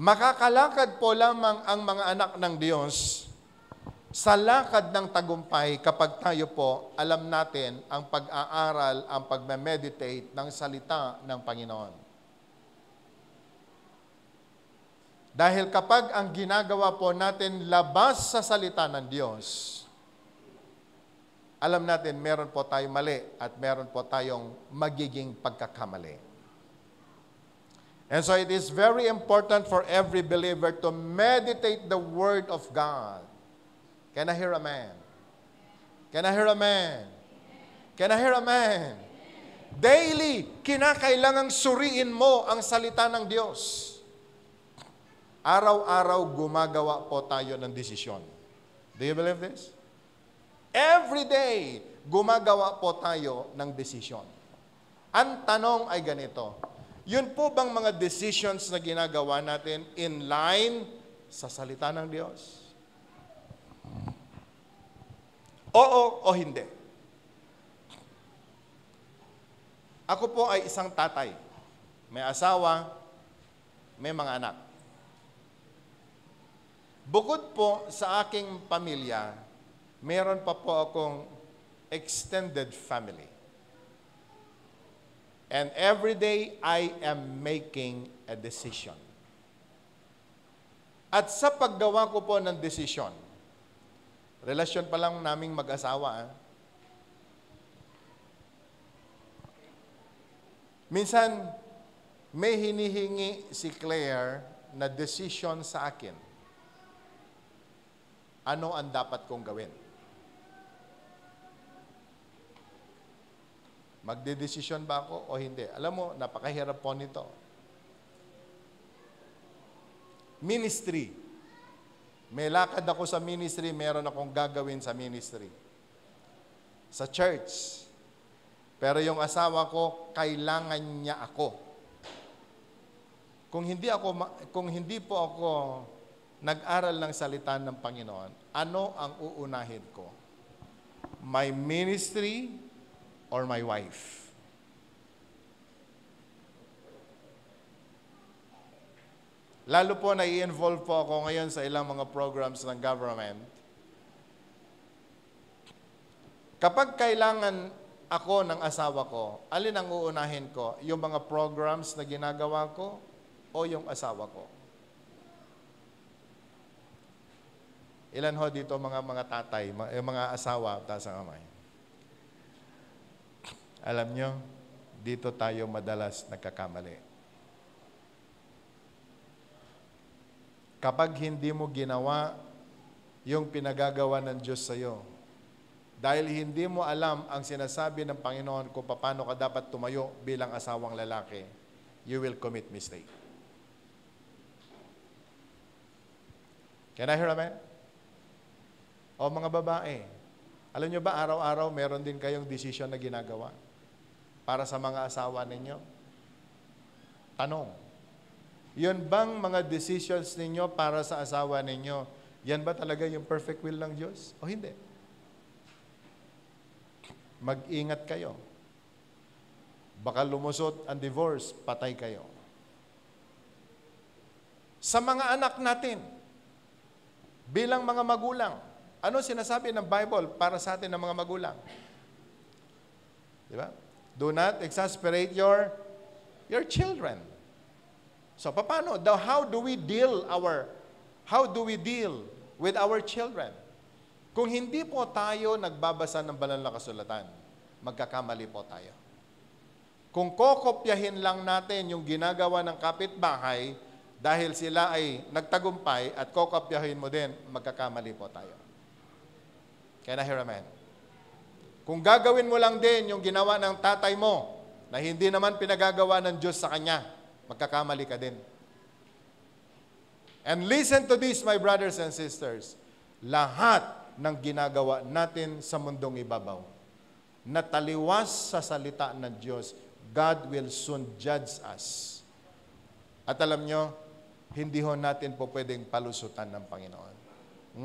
Makakalakad po lamang ang mga anak ng Diyos sa lakad ng tagumpay kapag tayo po alam natin ang pag-aaral, ang pag-meditate ng salita ng Panginoon. Dahil kapag ang ginagawa po natin labas sa salita ng Diyos, alam natin meron po tayong mali at meron po tayong magiging pagkakamali. And so it is very important for every believer to meditate the Word of God. Can I hear amen? Can I hear amen? Can I hear amen? Daily, kinakailangang suriin mo ang salita ng Diyos. Araw-araw gumagawa po tayo ng desisyon. Do you believe this? Every day, gumagawa po tayo ng desisyon. Ang tanong ay ganito, yun po bang mga decisions na ginagawa natin in line sa salita ng Diyos? Oo o hindi? Ako po ay isang tatay. May asawa, may mga anak. Bukod po sa aking pamilya, meron pa po akong extended family. And every day, I am making a decision. At sa paggawa ko po ng desisyon, relasyon pa lang naming mag-asawa, minsan, may hinihingi si Claire na decision sa akin. Ano ang dapat kong gawin? Magdedesisyon ba ako o hindi? Alam mo, napakahirap po nito. Ministry. May lakad ako sa ministry, meron akong gagawin sa ministry. Sa church. Pero yung asawa ko, kailangan niya ako. Kung hindi po ako nag-aral ng salita ng Panginoon, ano ang uunahin ko? My ministry or my wife? Lalo po na-involve po ako ngayon sa ilang mga programs ng government. Kapag kailangan ako ng asawa ko, alin ang uunahin ko? Yung mga programs na ginagawa ko o yung asawa ko? Ilan ho dito mga tatay, mga asawa, taas ang kamay. Alam nyo, dito tayo madalas nagkakamali. Kapag hindi mo ginawa yung pinagagawa ng Diyos sa iyo, dahil hindi mo alam ang sinasabi ng Panginoon kung paano ka dapat tumayo bilang asawang lalaki, you will commit mistake. Can I hear amen? O mga babae, alam nyo ba araw-araw meron din kayong desisyon na ginagawa para sa mga asawa ninyo? Tanong, yun bang mga decisions ninyo para sa asawa ninyo, yan ba talaga yung perfect will ng Diyos? O hindi? Mag-ingat kayo. Baka lumusot ang divorce, patay kayo. Sa mga anak natin, bilang mga magulang, ano sinasabi ng Bible para sa atin ng mga magulang? Di ba? Do not exasperate your children. So, paano? How do we deal with our children? Kung hindi po tayo nagbabasa ng banal na kasulatan, magkakamali po tayo. Kung kokopyahin lang natin yung ginagawa ng kapitbahay dahil sila ay nagtagumpay at kokopyahin mo din, magkakamali po tayo. Can I hear amen? Kung gagawin mo lang din yung ginawa ng tatay mo na hindi naman pinagagawa ng Diyos sa kanya, magkakamali ka din. And listen to this, my brothers and sisters. Lahat ng ginagawa natin sa mundong ibabaw, na taliwas sa salita ng Diyos, God will soon judge us. At alam nyo, hindi ho natin po pwedeng palusutan ng Panginoon.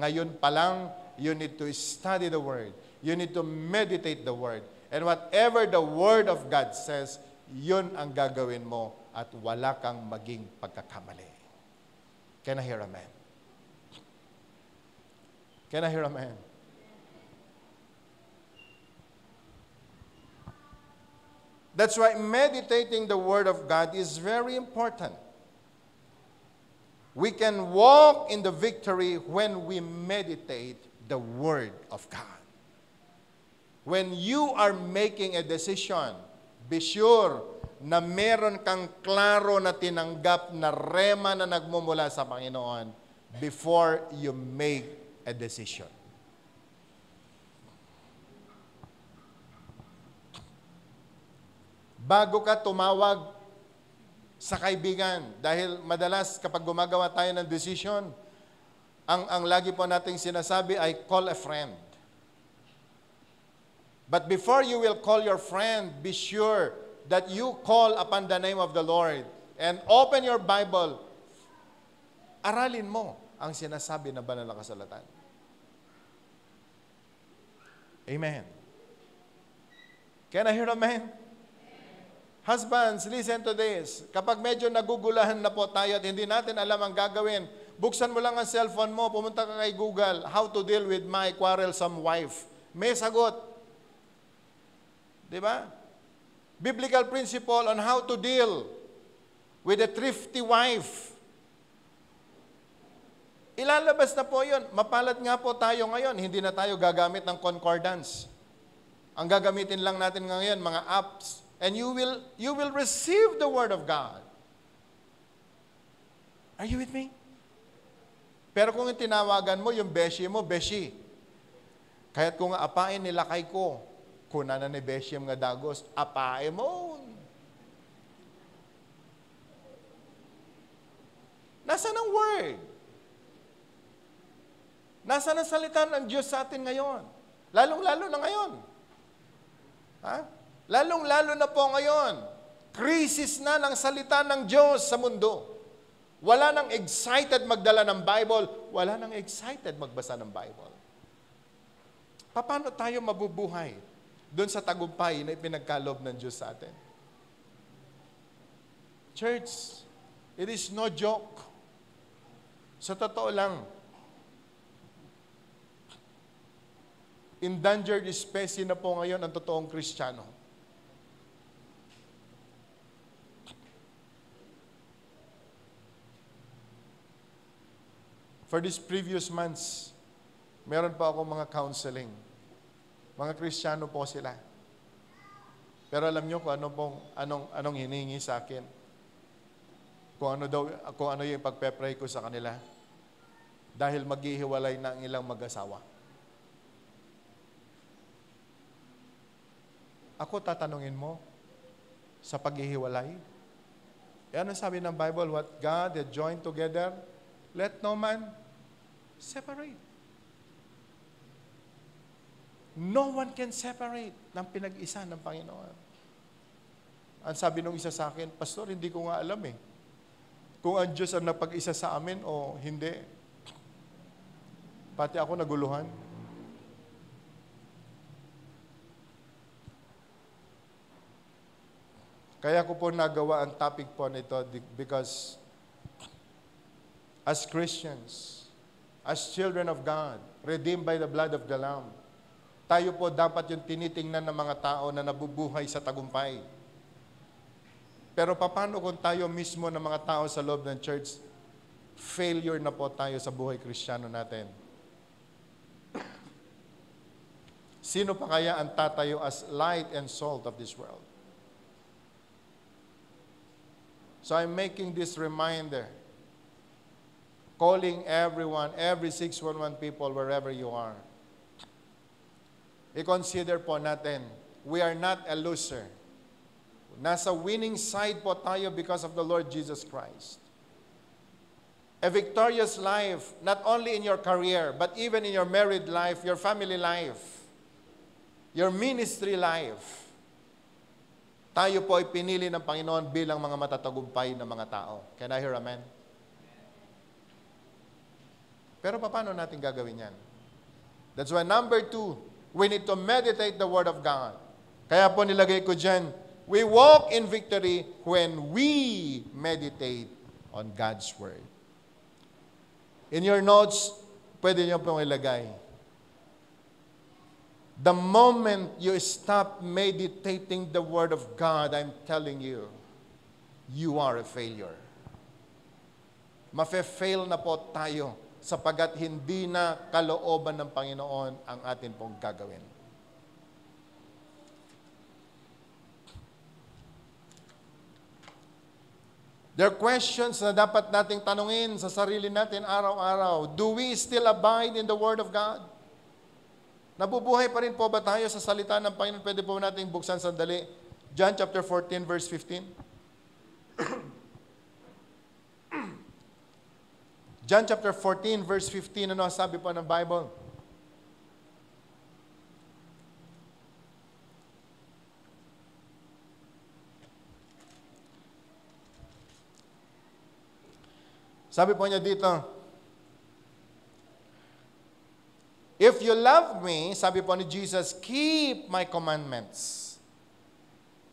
Ngayon pa lang, you need to study the Word. You need to meditate the Word. And whatever the Word of God says, yun ang gagawin mo at wala kang maging pagkakamali. Can I hear amen? Can I hear amen? That's why meditating the Word of God is very important. We can walk in the victory when we meditate the Word of God. When you are making a decision, be sure na meron kang klaro na tinanggap na rema na nagmumula sa Panginoon before you make a decision. Bago ka tumawag sa kaibigan, dahil madalas kapag gumagawa tayo ng decision, ang lagi po nating sinasabi ay call a friend. But before you will call your friend, be sure that you call upon the name of the Lord and open your Bible. Aralin mo ang sinasabi ng banal na kasulatan. Amen. Can I hear amen? Husbands, listen to this. Kapag medyo nagugulahan na po tayo at hindi natin alam ang gagawin, buksan mo lang ang cellphone mo, pumunta ka kay Google, how to deal with my quarrelsome wife. May sagot. Di ba? Biblical principle on how to deal with a thrifty wife. Ilalabas na po yun. Mapalad nga po tayo ngayon. Hindi na tayo gagamit ng concordance. Ang gagamitin lang natin ngayon, mga apps. And you will receive the Word of God. Are you with me? Pero kung tinawagan mo, yung beshi mo, beshi. Kaya't kung apain nila kay ko, kuna na ni beshi nga dagos, apain mo. Nasaan ang Word? Nasaan ang salita ng Diyos sa atin ngayon? Lalong-lalo na ngayon. Ha? Lalong-lalo na po ngayon. Krisis na ng salita ng Diyos sa mundo. Wala nang excited magdala ng Bible. Wala nang excited magbasa ng Bible. Paano tayo mabubuhay doon sa tagumpay na ipinagkaloob ng Diyos sa atin? Church, it is no joke. Sa totoo lang, endangered species na po ngayon ang totoong Kristiyano. For these previous months, meron pa ako mga counseling. Mga Kristiyano po sila. Pero alam nyo kung anong hinihingi sa akin. Kung ano yung pagpe-pray ko sa kanila. Dahil maghihiwalay na ang ilang mag-asawa. Ako tatanungin mo sa paghihiwalay. Ano sabi ng Bible? What God had joined together, let no man separate. No one can separate ng pinag-isa ng Panginoon. Ang sabi nung isa sa akin, Pastor, hindi ko nga alam eh. Kung ang Diyos ang napag-isa sa amin o hindi. Pati ako naguluhan. Kaya ko po nagawa ang topic po nito because as Christians, as children of God, redeemed by the blood of the Lamb, tayo po dapat yung tinitingnan ng mga tao na nabubuhay sa tagumpay. Pero paano kung tayo mismo ng mga tao sa loob ng church, failure na po tayo sa buhay Kristiyano natin? Sino pa kaya ang tatayo as light and salt of this world? So I'm making this reminder, calling everyone, every 611 people, wherever you are. I-consider po natin, we are not a loser. Nasa winning side po tayo because of the Lord Jesus Christ. A victorious life, not only in your career, but even in your married life, your family life, your ministry life. Tayo po ay pinili ng Panginoon bilang mga matatagumpay na mga tao. Can I hear amen? Pero paano natin gagawin yan? That's why number 2, we need to meditate the Word of God. Kaya po nilagay ko dyan, we walk in victory when we meditate on God's Word. In your notes, pwede nyo pong ilagay, the moment you stop meditating the Word of God, I'm telling you, you are a failure. Mafe-fail na po tayo sapagat hindi na kalooban ng Panginoon ang atin pong gagawin. There are questions na dapat nating tanungin sa sarili natin araw-araw. Do we still abide in the Word of God? Nabubuhay pa rin po ba tayo sa salita ng Panginoon? Pwede po nating buksan sandali. John chapter 14 verse 15. John chapter 14 verse 15. Ano sabi po ng Bible? Sabi po niya dito, if you love me, sabi po ni Jesus, keep my commandments.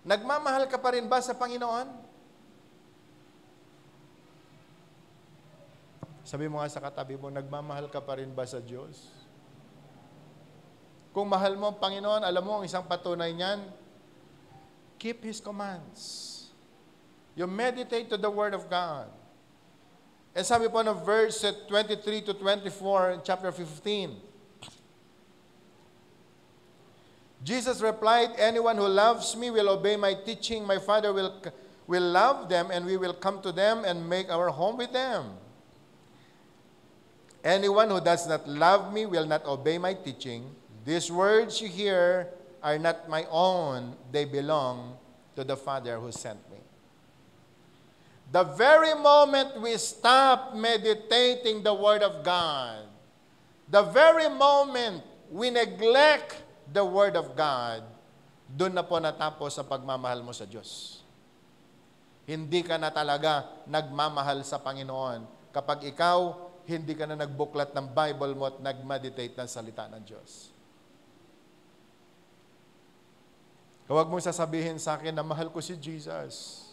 Nagmamahal ka pa rin ba sa Panginoon? Sabi mo nga sa katabi mo, nagmamahal ka pa rin ba sa Diyos? Kung mahal mo ang Panginoon, alam mo ang isang patunay niyan, keep His commands. You meditate to the Word of God. And sabi po ng verse 23 to 24 in chapter 15, Jesus replied, anyone who loves me will obey my teaching. My Father will love them, and we will come to them and make our home with them. Anyone who does not love me will not obey my teaching. These words you hear are not my own. They belong to the Father who sent me. The very moment we stop meditating the Word of God, the very moment we neglect the Word of God, doon na po natapos ang pagmamahal mo sa Diyos. Hindi ka na talaga nagmamahal sa Panginoon kapag ikaw hindi ka na nagbuklat ng Bible mo at nag-meditate ng salita ng Diyos. Huwag mong sasabihin sa akin na mahal ko si Jesus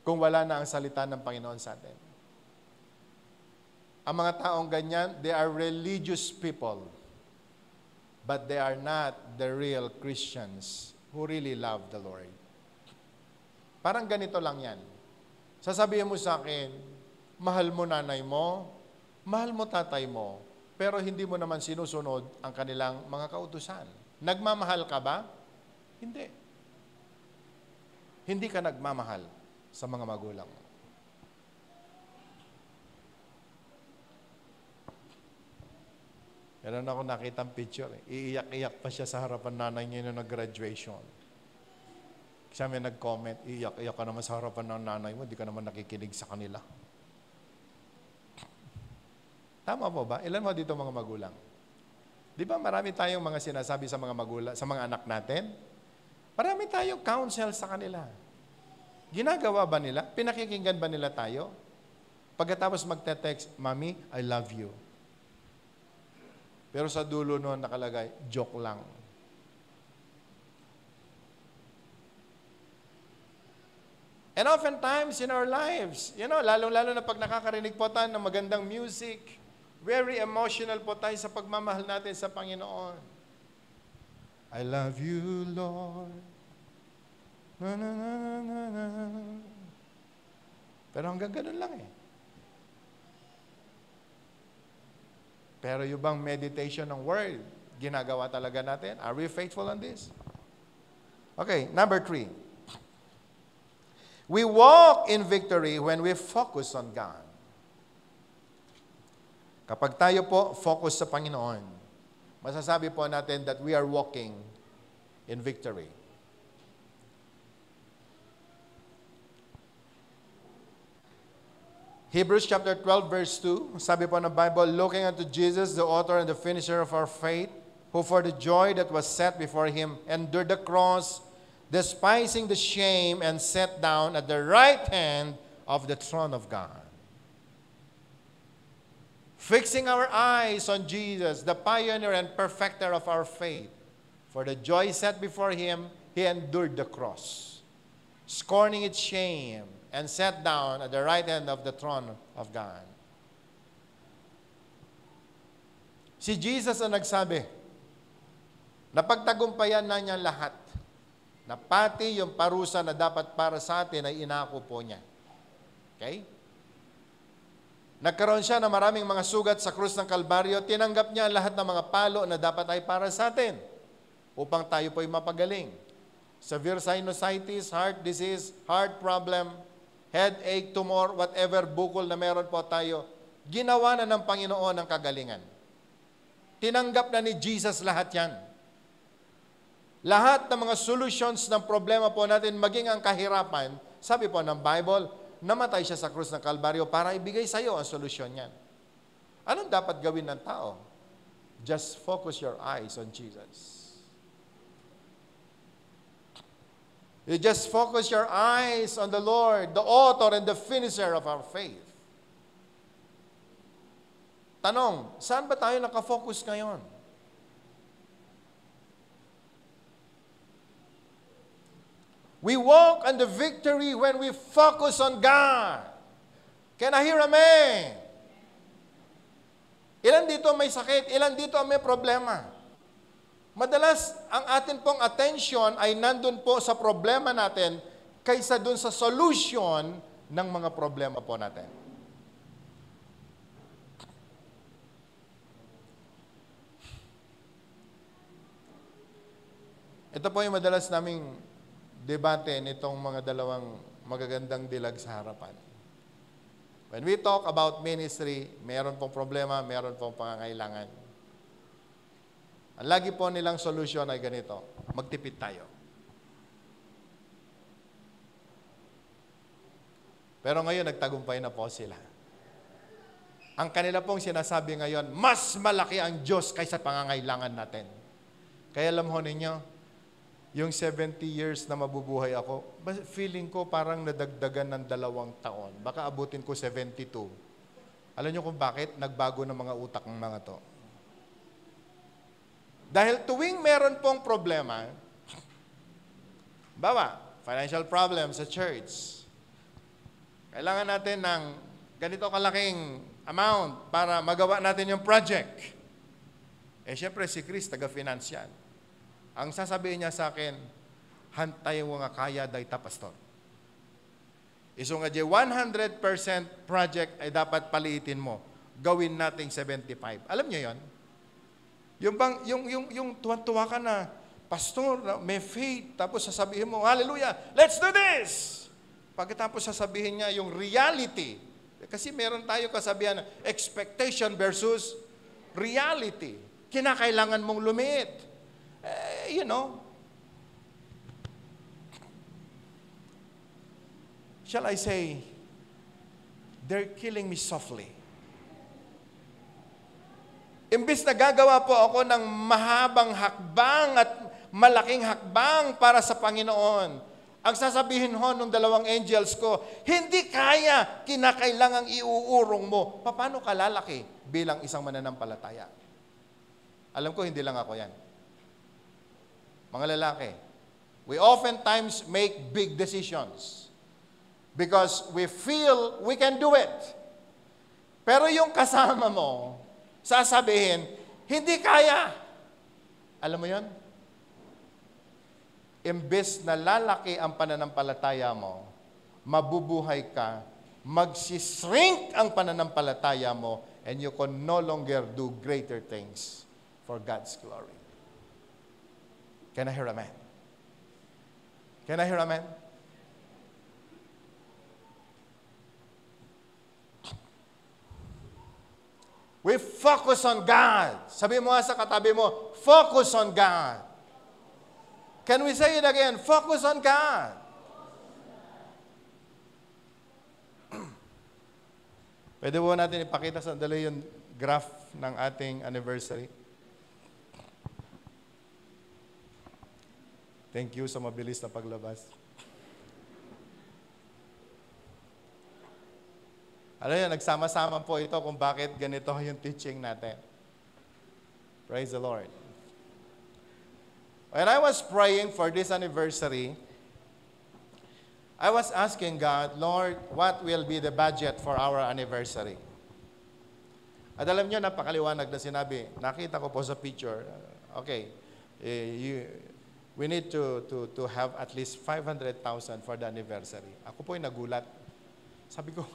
kung wala na ang salita ng Panginoon sa atin. Ang mga taong ganyan, they are religious people, but they are not the real Christians who really love the Lord. Parang ganito lang yan. Sasabihin mo sa akin, mahal mo nanay mo, mahal mo tatay mo, pero hindi mo naman sinusunod ang kanilang mga kautusan. Nagmamahal ka ba? Hindi. Hindi ka nagmamahal sa mga magulang mo. Meron ako nakitang picture. Iiyak-iyak pa siya sa harapan nanay niya nung nag-graduation. Kasi may nag-comment, iiyak-iyak ka naman sa harapan ng nanay mo, di ka naman nakikinig sa kanila. Tama po ba? Ilan mo dito mga magulang? Di ba marami tayong mga sinasabi sa mga magulang, sa mga anak natin? Marami tayong counsel sa kanila. Ginagawa ba nila? Pinakikinggan ba nila tayo? Pagkatapos magte-text, Mami, I love you. Pero sa dulo noon nakalagay, joke lang. And oftentimes in our lives, lalong-lalo na pag nakakarinig po tayo ng magandang music, very emotional po tayo sa pagmamahal natin sa Panginoon. I love you, Lord. Na, na, na, na, na. Pero hanggang ganun lang eh. Pero yung bang meditation ng word, ginagawa talaga natin? Are we faithful on this? Okay, number 3. We walk in victory when we focus on God. Kapag tayo po focus sa Panginoon, masasabi po natin that we are walking in victory. Hebrews chapter 12 verse 2, sabi po ng Bible, looking unto Jesus, the author and the finisher of our faith, who for the joy that was set before him endured the cross, despising the shame, and sat down at the right hand of the throne of God. Fixing our eyes on Jesus, the pioneer and perfecter of our faith, for the joy set before him, he endured the cross, scorning its shame, and sat down at the right hand of the throne of God. Si Jesus ang nagsabi, napagtagumpayan na niya lahat, na pati yung parusa na dapat para sa atin ay inako po niya. Okay? Nagkaroon siya ng maraming mga sugat sa krus ng Kalbaryo, tinanggap niya lahat ng mga palo na dapat ay para sa atin, upang tayo po'y mapagaling. Severe sinusitis, heart disease, heart problem, headache, tumor, whatever bukol na meron po tayo, ginawa na ng Panginoon ang kagalingan. Tinanggap na ni Jesus lahat yan. Lahat ng mga solutions ng problema po natin, maging ang kahirapan, sabi po ng Bible, namatay siya sa krus ng Kalbaryo para ibigay sa iyo ang solusyon niyan. Anong dapat gawin ng tao? Just focus your eyes on Jesus. You just focus your eyes on the Lord, the author and the finisher of our faith. Tanong, saan ba tayo nakafocus ngayon? We walk on the victory when we focus on God. Can I hear amen? Ilan dito may sakit? Ilan dito may problema? Madalas, ang atin pong attention ay nandun po sa problema natin kaysa dun sa solution ng mga problema po natin. Ito po yung madalas naming debate nitong mga dalawang magagandang dilag sa harapan. When we talk about ministry, meron pong problema, meron pong pangangailangan. Ang lagi po nilang solusyon ay ganito, magtipid tayo. Pero ngayon, nagtagumpay na po sila. Ang kanila pong sinasabi ngayon, mas malaki ang Diyos kaysa pangangailangan natin. Kaya alam ho ninyo, yung 70 years na mabubuhay ako, feeling ko parang nadagdagan ng 2 taon. Baka abutin ko 72. Alam niyo kung bakit? Nagbago ng mga utak ng mga to. Dahil tuwing meron pong problema, bawa, financial problem sa church, kailangan natin ng ganito kalaking amount para magawa natin yung project. Siyempre si Chris, taga-finance yan. Ang sasabihin niya sa akin, hantay mo nga kaya dayta, pastor. Iso nga 100% project ay dapat paliitin mo. Gawin nating 75. Alam niyo yon? Yung tuwa-tuwa ka na, pastor, may faith, tapos sasabihin mo, hallelujah, let's do this! Pagkatapos sasabihin niya yung reality. Kasi meron tayo kasabihan, expectation versus reality. Kinakailangan mong lumit. Shall I say, they're killing me softly. Imbis na gagawa po ako ng mahabang hakbang at malaking hakbang para sa Panginoon, ang sasabihin ho ng 2 angels ko, hindi kaya, kinakailangang iuurong mo. Paano ka lalaki bilang isang mananampalataya? Alam ko, hindi lang ako yan. Mga lalaki, we oftentimes make big decisions because we feel we can do it. Pero yung kasama mo, sasabihin, hindi kaya. Alam mo yon? Imbes na lalaki ang pananampalataya mo, mabubuhay ka, magsishrink ang pananampalataya mo, and you can no longer do greater things for God's glory. Can I hear amen? Can I hear amen? We focus on God. Sabi mo nga sa katabi mo, focus on God. Can we say it again? Focus on God. Pwede po natin ipakita sa dali yung graph ng ating anniversary. Thank you sa mabilis na paglabas. Alam niyo, nagsama-sama po ito kung bakit ganito yung teaching natin. Praise the Lord. When I was praying for this anniversary, I was asking God, Lord, what will be the budget for our anniversary? At alam niyo, napakaliwanag na sinabi. Nakita ko po sa picture. Okay, we need to have at least 500,000 for the anniversary. Ako po ay nagulat. Sabi ko,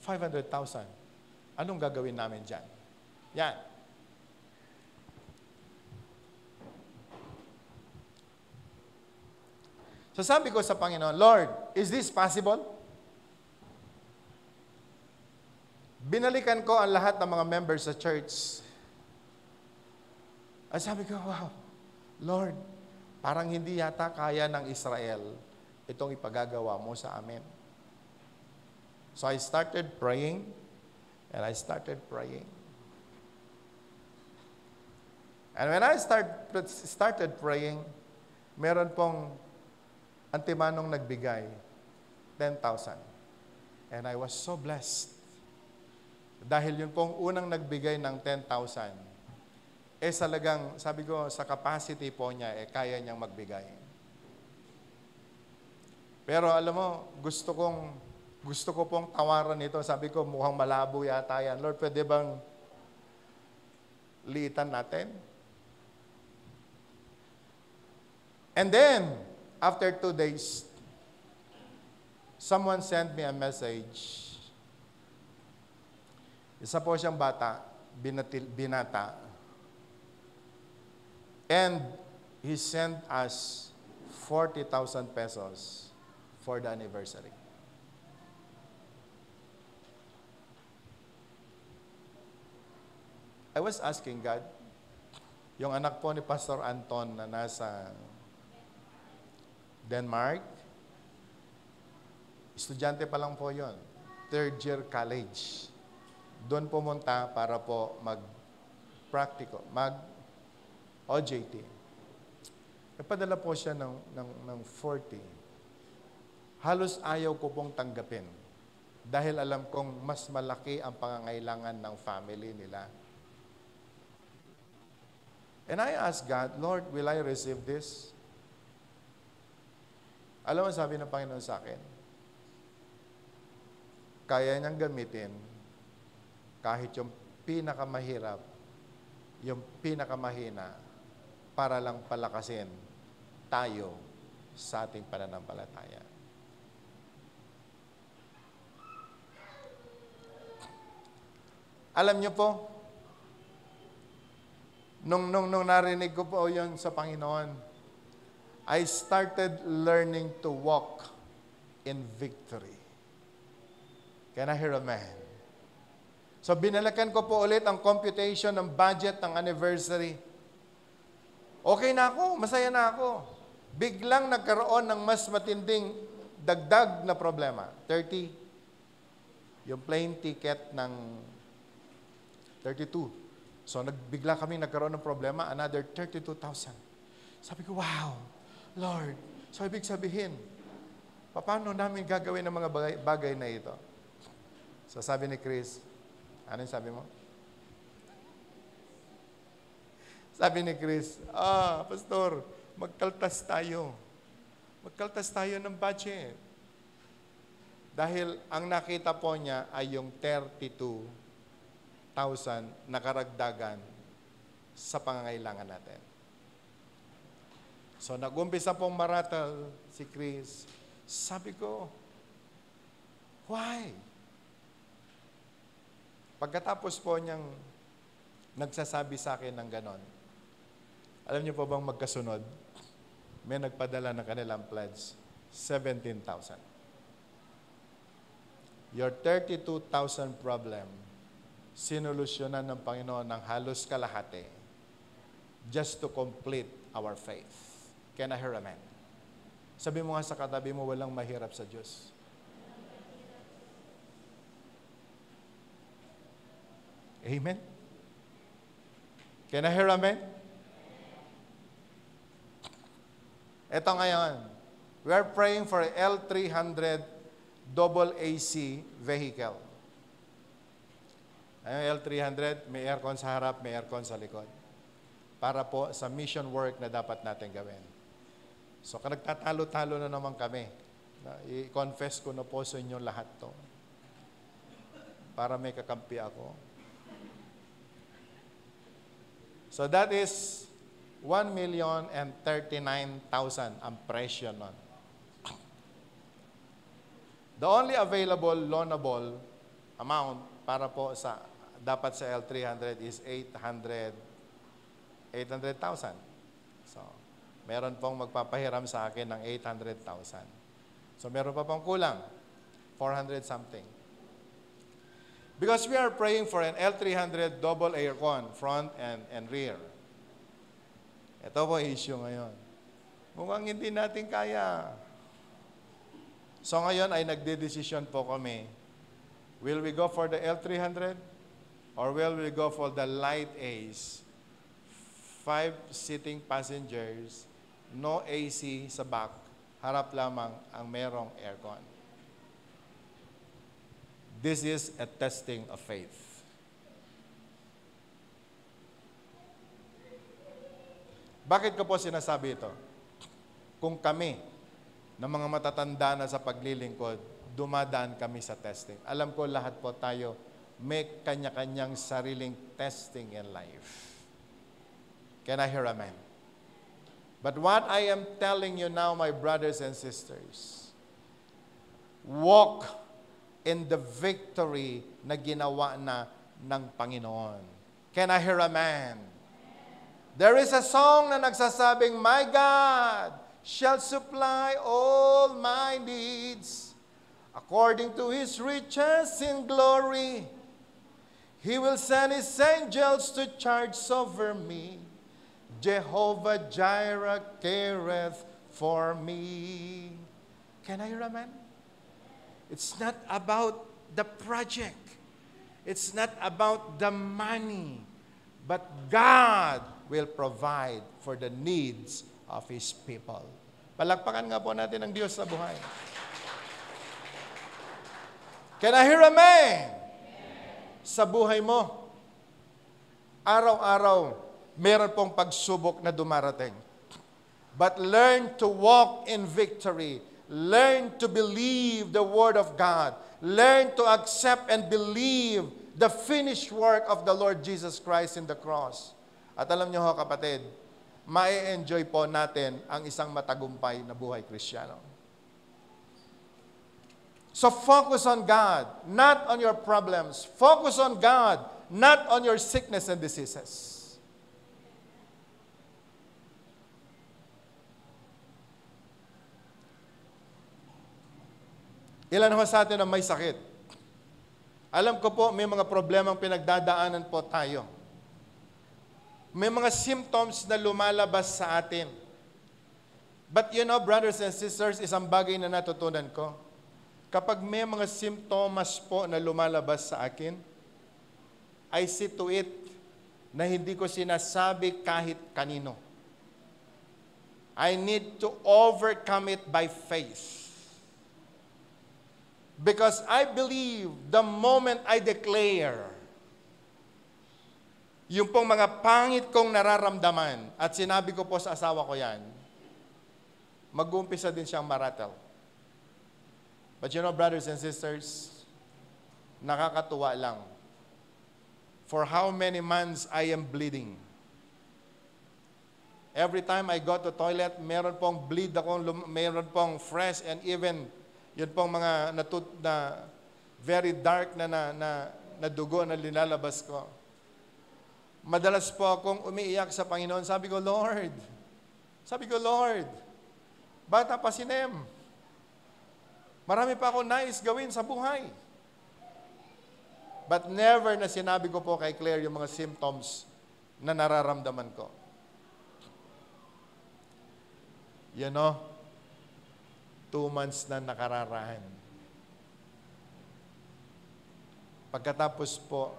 500,000. Anong gagawin namin dyan? Yan. So sabi ko sa Panginoon, Lord, is this possible? Binalikan ko ang lahat ng mga members sa church. At sabi ko, wow, Lord, parang hindi yata kaya ng Israel itong ipagagawa mo sa amin. So I started praying, and I started praying. And when I started praying, meron pong antimanong nagbigay, 10,000. And I was so blessed. Dahil yun pong unang nagbigay ng 10,000, salagang, sabi ko, sa capacity po niya, kaya niyang magbigay. Pero alam mo, gusto ko pong tawaran ito. Sabi ko, mukhang malabo yata yan. Lord, pwede bang liitan natin? And then, after 2 days, someone sent me a message. Isa po siyang bata, binata. And he sent us 40,000 pesos for the anniversary. I was asking God, yung anak po ni Pastor Anton na nasa Denmark, estudyante pa lang po yon, 3rd year college. Doon pumunta para po mag-OJT. Napadala po siya ng 40. Halos ayaw ko pong tanggapin. Dahil alam kong mas malaki ang pangangailangan ng family nila. And I asked God, Lord, will I receive this? Alam mo, sabi ng Panginoon sa akin, kaya niyang gamitin kahit yung pinakamahirap, yung pinakamahina, para lang palakasin tayo sa ating pananampalataya. Alam niyo po, nung narinig ko po yun sa Panginoon, I started learning to walk in victory. Can I hear amen? So binalikan ko po ulit ang computation ng budget ng anniversary. Okay na ako, masaya na ako. Biglang nagkaroon ng mas matinding dagdag na problema. 30, yung plane ticket ng 32. So bigla kami nagkaroon ng problema, another 32,000. Sabi ko, wow, Lord. So ibig sabihin, paano namin gagawin ang mga bagay na ito? So sabi ni Chris, ano yung sabi mo? Sabi ni Chris, Pastor, magkaltas tayo. Magkaltas tayo ng budget. Dahil ang nakita po niya ay yung 32,000 na karagdagan sa pangangailangan natin. So nag-umpisa pong maratal si Chris. Sabi ko, why? Pagkatapos po niyang nagsasabi sa akin ng ganon, alam niyo po bang magkasunod? May nagpadala ng kanilang pledge, 17,000. Your 32,000 problem, sinolusyonan ng Panginoon ng halos kalahati just to complete our faith. Can I hear amen? Sabi mo nga sa katabi mo, walang mahirap sa Diyos. Amen? Can I hear amen? Ito ngayon, we are praying for L300 double AC vehicle. Ayun, L300, may aircon sa harap, may aircon sa likod. Para po sa mission work na dapat natin gawin. So, kung nagtatalo-talo na naman kami, i-confess ko na po sa inyo lahat to. Para may kakampi ako. So, that is 1,039,000 ang presyo nun. The only available loanable amount para po sa dapat sa L300 is 800,000. So, meron pong magpapahiram sa akin ng 800,000. So, meron pa pong kulang, 400 something. Because we are praying for an L300 double aircon, front and rear. Ito po issue ngayon. Mukhang hindi natin kaya. So ngayon ay nagde-decision po kami, will we go for the L300 or will we go for the light Ace? 5 sitting passengers, no AC sa back, harap lamang ang merong aircon. This is a testing of faith. Bakit ko po sinasabi ito? Kung kami, ng mga matatanda na sa paglilingkod, dumadaan kami sa testing. Alam ko lahat po tayo may kanya-kanyang sariling testing in life. Can I hear amen? But what I am telling you now, my brothers and sisters, walk in the victory na ginawa na ng Panginoon. Can I hear amen? There is a song na nagsasabing, my God shall supply all my needs according to His riches in glory. He will send His angels to charge over me. Jehovah Jireh careth for me. Can I hear amen? It's not about the project. It's not about the money. But God will provide for the needs of His people. Palakpakan nga po natin ang Diyos sa buhay. Can I hear amen? Sa buhay mo, araw-araw, meron pong pagsubok na dumarating. But learn to walk in victory. Learn to believe the Word of God. Learn to accept and believe the finished work of the Lord Jesus Christ in the cross. At alam niyo ho kapatid, ma-enjoy po natin ang isang matagumpay na buhay Kristiyano. So focus on God, not on your problems. Focus on God, not on your sickness and diseases. Ilan ho sa atin ang may sakit? Alam ko po, may mga problemang pinagdadaanan po tayo. May mga symptoms na lumalabas sa atin. But you know, brothers and sisters, isang bagay na natutunan ko. Kapag may mga simptomas po na lumalabas sa akin, I see to it na hindi ko sinasabi kahit kanino. I need to overcome it by faith. Because I believe the moment I declare, yung pong mga pangit kong nararamdaman, at sinabi ko po sa asawa ko yan, mag-uumpisa din siyang maratel. But you know, brothers and sisters, nakakatuwa lang. For how many months I am bleeding. Every time I go to toilet, meron pong bleed ako, meron pong fresh, and even yun pong mga na very dark na dugo na linalabas ko. Madalas po akong umiiyak sa Panginoon. Sabi ko, Lord, bata pa si Nem. Marami pa ako nais gawin sa buhay. But never na sinabi ko po kay Claire yung mga symptoms na nararamdaman ko. You know, 2 months na nakararaan. Pagkatapos po,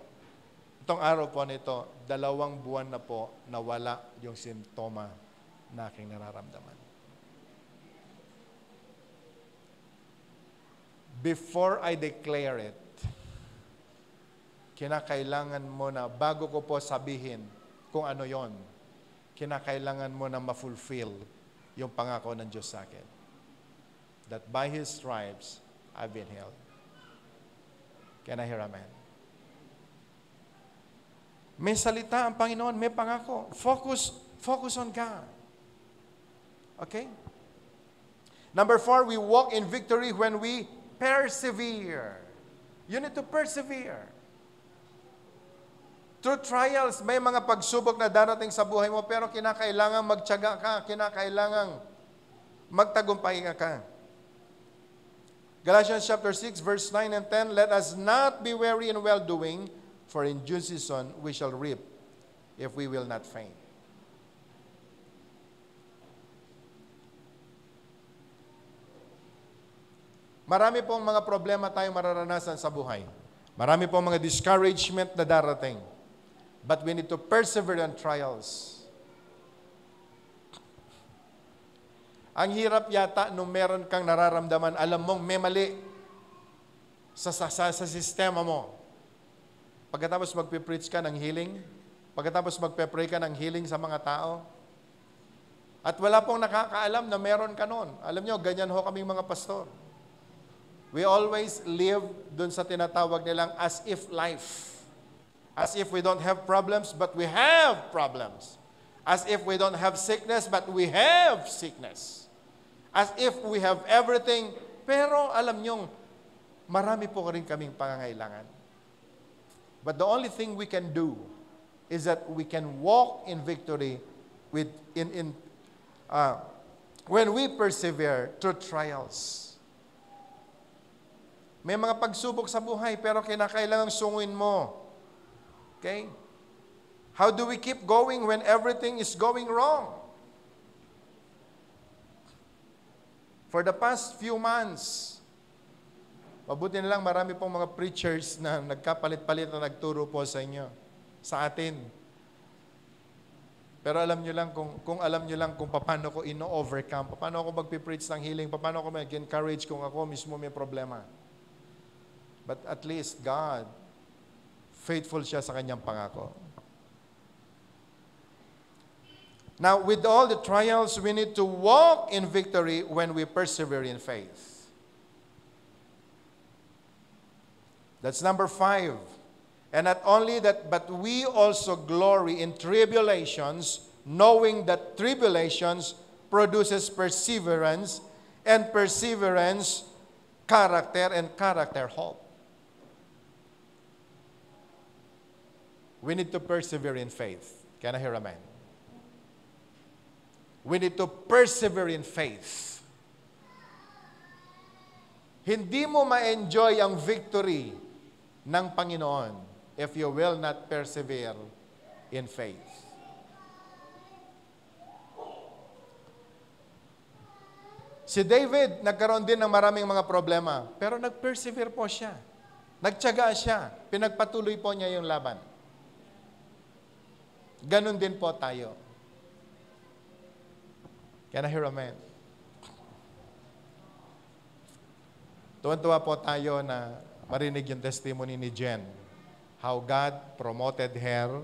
itong araw po nito, 2 buwan na po nawala yung simptoma na aking nararamdaman. Before I declare it, kinakailangan mo na, bago ko po sabihin kung ano yon, kinakailangan mo na ma-fulfill yung pangako ng Diyos sa akin. That by His stripes, I've been healed. Can I hear amen? May salita ang Panginoon, may pangako. Focus on God. Okay? Number 4, we walk in victory when we persevere. You need to persevere. Through trials, may mga pagsubok na darating sa buhay mo, pero kinakailangan magtiyaga ka, kinakailangan magtagumpay ka. Galatians chapter 6, verse 9 and 10, let us not be weary in well-doing, for in due season we shall reap, if we will not faint. Marami pong mga problema tayong mararanasan sa buhay. Marami pong mga discouragement na darating. But we need to persevere in trials. Ang hirap yata nung meron kang nararamdaman, alam mong may mali sa sistema mo. Pagkatapos magpe-preach ka ng healing, pagkatapos magpe-pray ka ng healing sa mga tao, at wala pong nakakaalam na meron ka nun. Alam nyo, ganyan ho kaming mga pastor. We always live dun sa tinatawag nilang as if life. As if we don't have problems, but we have problems. As if we don't have sickness, but we have sickness. As if we have everything, pero alam nyong, marami po rin kaming pangangailangan. But the only thing we can do is that we can walk in victory when we persevere through trials. May mga pagsubok sa buhay, pero kinakailangang sunguin mo. Okay? How do we keep going when everything is going wrong? For the past few months, mabuti na lang marami pong mga preachers na nagkapalit-palit na nagturo po sa inyo, sa atin. Pero alam nyo lang kung alam nyo lang kung paano ko ino-overcome, paano ako magpipreach ng healing, paano ako mag-encourage kung ako mismo may problema. But at least God, faithful siya sa kanyang pangako. Now, with all the trials, we need to walk in victory when we persevere in faith. That's number 5. And not only that, but we also glory in tribulations, knowing that tribulations produces perseverance, and perseverance, character, and character, hope. We need to persevere in faith. Can I hear amen? We need to persevere in faith. Hindi mo ma-enjoy ang victory ng Panginoon if you will not persevere in faith. Si David, nagkaroon din ng maraming mga problema, pero nag-persevere po siya. Nagtiyaga siya. Pinagpatuloy po niya yung laban. Ganon din po tayo. Can I hear amen? Tuwan-tuwa po tayo na marinig yung testimony ni Jen. How God promoted her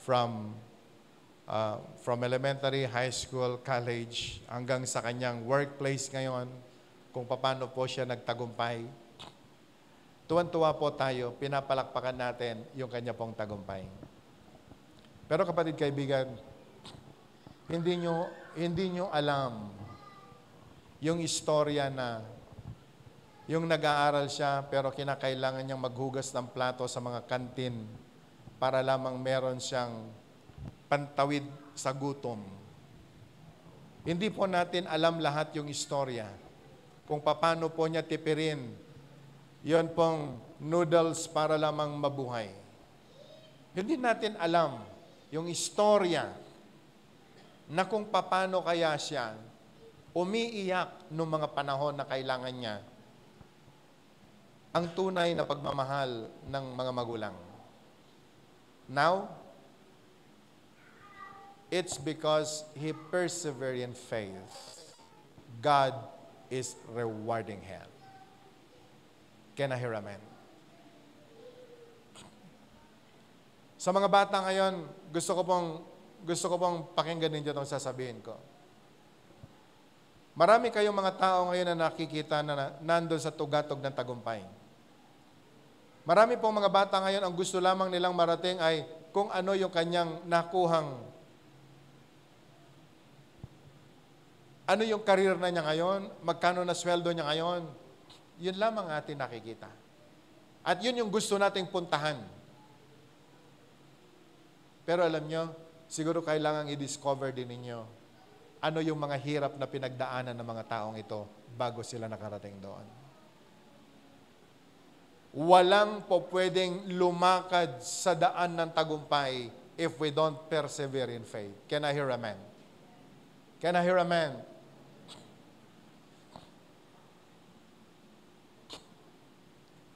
from elementary, high school, college, hanggang sa kanyang workplace ngayon, kung paano po siya nagtagumpay. Tuwan-tuwa po tayo, pinapalakpakan natin yung kanya pong tagumpay. Pero kapatid kaibigan, hindi nyo alam yung istorya na yung nag-aaral siya pero kinakailangan niyang maghugas ng plato sa mga kantin para lamang meron siyang pantawid sa gutom. Hindi po natin alam lahat yung istorya. Kung paano po niya tipirin, yon pong noodles para lamang mabuhay. Hindi natin alam yung istorya na kung paano kaya siya umiiyak noong mga panahon na kailangan niya ang tunay na pagmamahal ng mga magulang. Now, it's because he persevered in faith. God is rewarding him. Can I hear amen? Sa mga bata ngayon, gusto ko pong pakinggan ninyo itong sasabihin ko. Marami kayong mga tao ngayon na nakikita na nandun sa tugatog ng tagumpay. Marami pong mga bata ngayon, ang gusto lamang nilang marating ay kung ano yung kanyang nakuhang, ano yung career na niya ngayon, magkano na sweldo niya ngayon. Yun lamang atin nakikita. At yun yung gusto nating puntahan. Pero alam nyo, siguro kailangan i-discover din ninyo ano yung mga hirap na pinagdaanan ng mga taong ito bago sila nakarating doon. Walang po pwedeng lumakad sa daan ng tagumpay if we don't persevere in faith. Can I hear amen? Can I hear amen?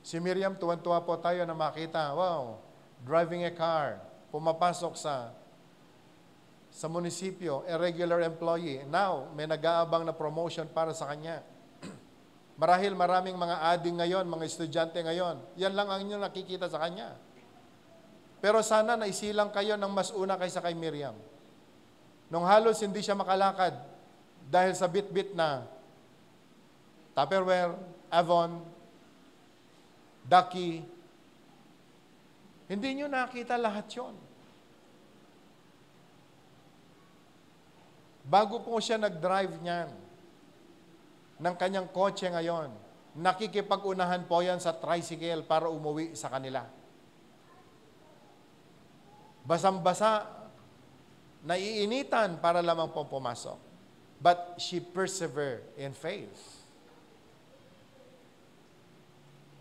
Si Miriam, tuwan-tuwa po tayo na makita, wow, driving a car, pumapasok sa munisipyo, a regular employee. Now, may nag-aabang na promotion para sa kanya. Marahil maraming mga ading ngayon, mga estudyante ngayon, yan lang ang inyong nakikita sa kanya. Pero sana naisilang kayo ng mas una kaysa kay Miriam. Nung halos hindi siya makalakad dahil sa bit-bit na Tupperware, Avon, Ducky, hindi nyo nakita lahat yon. Bago po siya nag-drive niyan ng kanyang kotse ngayon, nakikipag-unahan po yan sa tricycle para umuwi sa kanila. Basang-basa, naiinitan para lamang po pumasok. But she persevered in faith.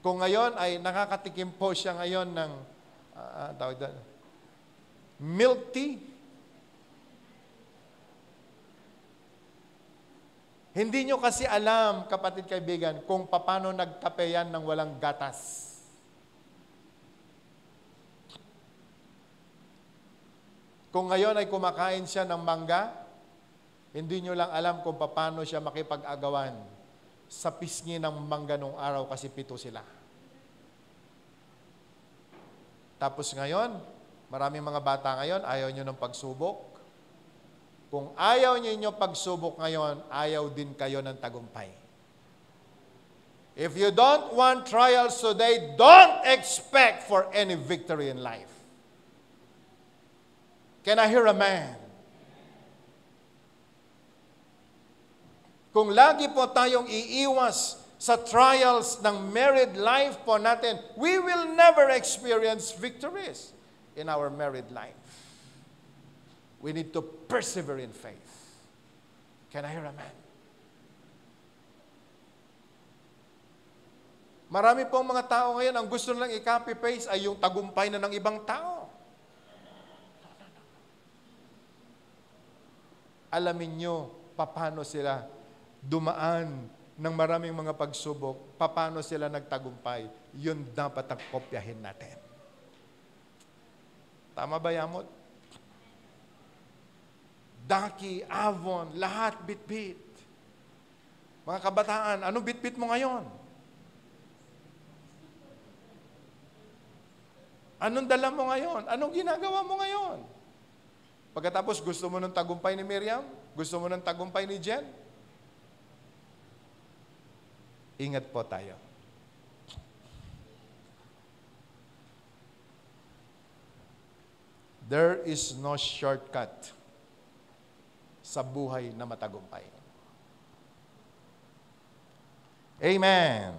Kung ngayon ay nakakatikim po siya ngayon ng milk tea, hindi nyo kasi alam, kapatid kaibigan, kung paano nagkape yan ng walang gatas. Kung ngayon ay kumakain siya ng mangga, hindi nyo lang alam kung paano siya makipag-agawan sa pisngi ng mangga nung araw kasi 7 sila. Tapos ngayon, maraming mga bata ngayon, ayaw nyo ng pagsubok. Kung ayaw nyo pagsubok ngayon, ayaw din kayo ng tagumpay. If you don't want trials today, don't expect for any victory in life. Can I hear a man? Kung lagi po tayong iiwas sa trials ng married life po natin, we will never experience victories in our married life. We need to persevere in faith. Can I hear a man? Marami pong mga tao ngayon, ang gusto nilang i-copy-paste ay yung tagumpay na ng ibang tao. Alamin nyo, paano sila dumaan ng maraming mga pagsubok, paano sila nagtagumpay, yun dapat ang kopyahin natin. Tama ba, Yamot? Daki, Avon, lahat bit-bit. Mga kabataan, anong bit-bit mo ngayon? Anong dala mo ngayon? Anong ginagawa mo ngayon? Pagkatapos, gusto mo ng tagumpay ni Miriam? Gusto mo ng tagumpay ni Jen? Ingat po tayo. There is no shortcut sa buhay na matagumpay. Amen.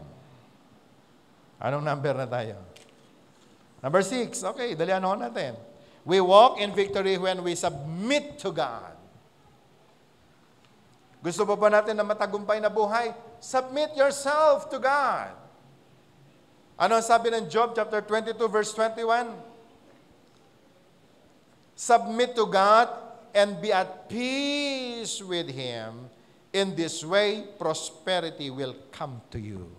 Anong number na tayo? Number 6. Okay, dalihan ho natin. We walk in victory when we submit to God. Gusto pa ba natin na matagumpay na buhay? Submit yourself to God. Ano ang sabi ng Job chapter 22 verse 21? Submit to God and be at peace with Him. In this way, prosperity will come to you.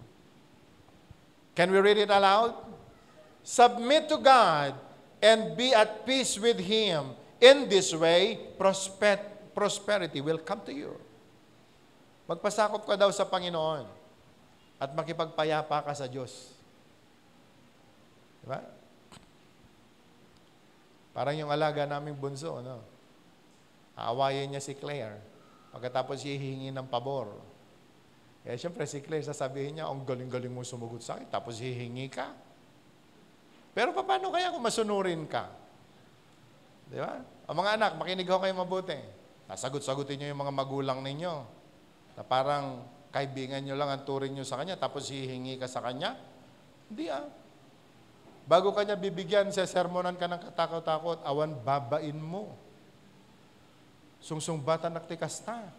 Can we read it aloud? Submit to God and be at peace with Him. In this way, prosperity will come to you. Magpasakop ka daw sa Panginoon at makipagpayapa ka sa Diyos. Diba? Parang yung alaga naming bunso, no? Aawayin niya si Claire. Pagkatapos hihingi ng pabor. Eh, siyempre si Claire sasabihin niya, ang galing-galing mo sumugot sa akin, tapos hihingi ka. Pero paano kaya kung masunurin ka? Di ba? Ang mga anak, makinig ho kayo mabuti. Sasagot-sagutin niyo yung mga magulang ninyo. Na parang kaibigan nyo lang ang turing nyo sa kanya, tapos hihingi ka sa kanya? Hindi Bago kanya bibigyan, sermonan ka ng katakot-takot, awan babain mo. Sungsung bata naktikas ta.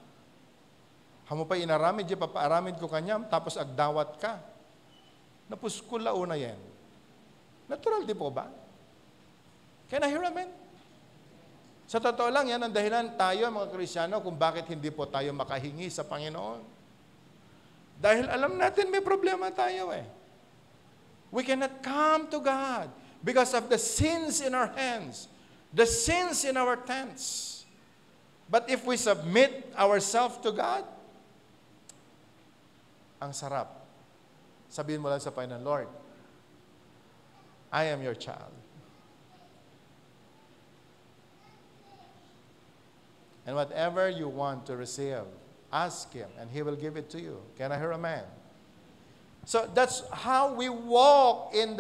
Hamo pa inaramid, di papaaramid ko kanya, tapos agdawat ka. Napuskula una yan. Natural di po ba? Can I hear amen? Sa totoo lang, yan ang dahilan tayo, mga Kristiyano, kung bakit hindi po tayo makahingi sa Panginoon. Dahil alam natin may problema tayo We cannot come to God because of the sins in our hands, the sins in our tents. But if we submit ourselves to God, ang sarap. Sabihin mo lang sa Panginoon, Lord, I am your child. And whatever you want to receive, ask Him, and He will give it to you. Can I hear amen? So that's how we walk in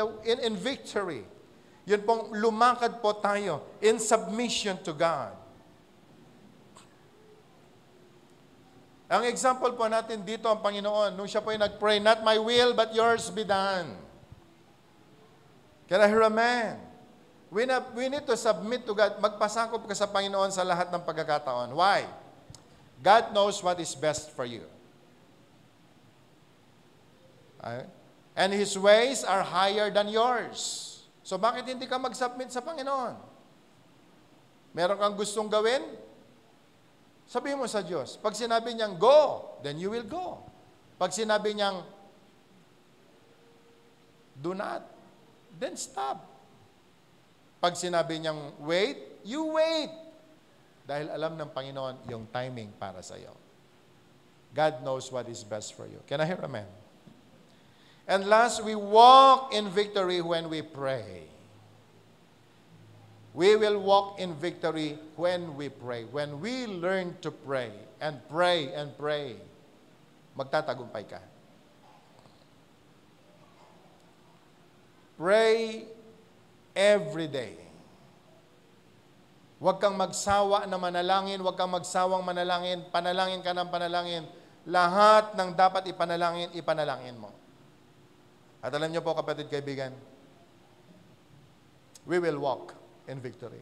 victory. Yun pong lumakad po tayo in submission to God. Ang example po natin dito ang Panginoon, nung siya po yung nag-pray, not my will, but yours be done. Can I hear amen? We need to submit to God. Magpasakop ka sa Panginoon sa lahat ng pagkakataon. Why? God knows what is best for you. And His ways are higher than yours. So bakit hindi ka mag-submit sa Panginoon? Meron kang gustong gawin? Sabihin mo sa Diyos. Pag sinabi niyang go, then you will go. Pag sinabi niyang do not, then stop. Pag sinabi niyang wait, You wait. Dahil alam ng Panginoon yung timing para sa iyo. God knows what is best for you. Can I hear amen? And last, we walk in victory when we pray. We will walk in victory when we pray. When we learn to pray and pray and pray, magtatagumpay ka. Pray every day. Huwag kang magsawa na manalangin, huwag kang magsawang manalangin, panalangin ka ng panalangin. Lahat ng dapat ipanalangin, ipanalangin mo. At alam niyo po, kapatid, kaibigan, we will walk in victory.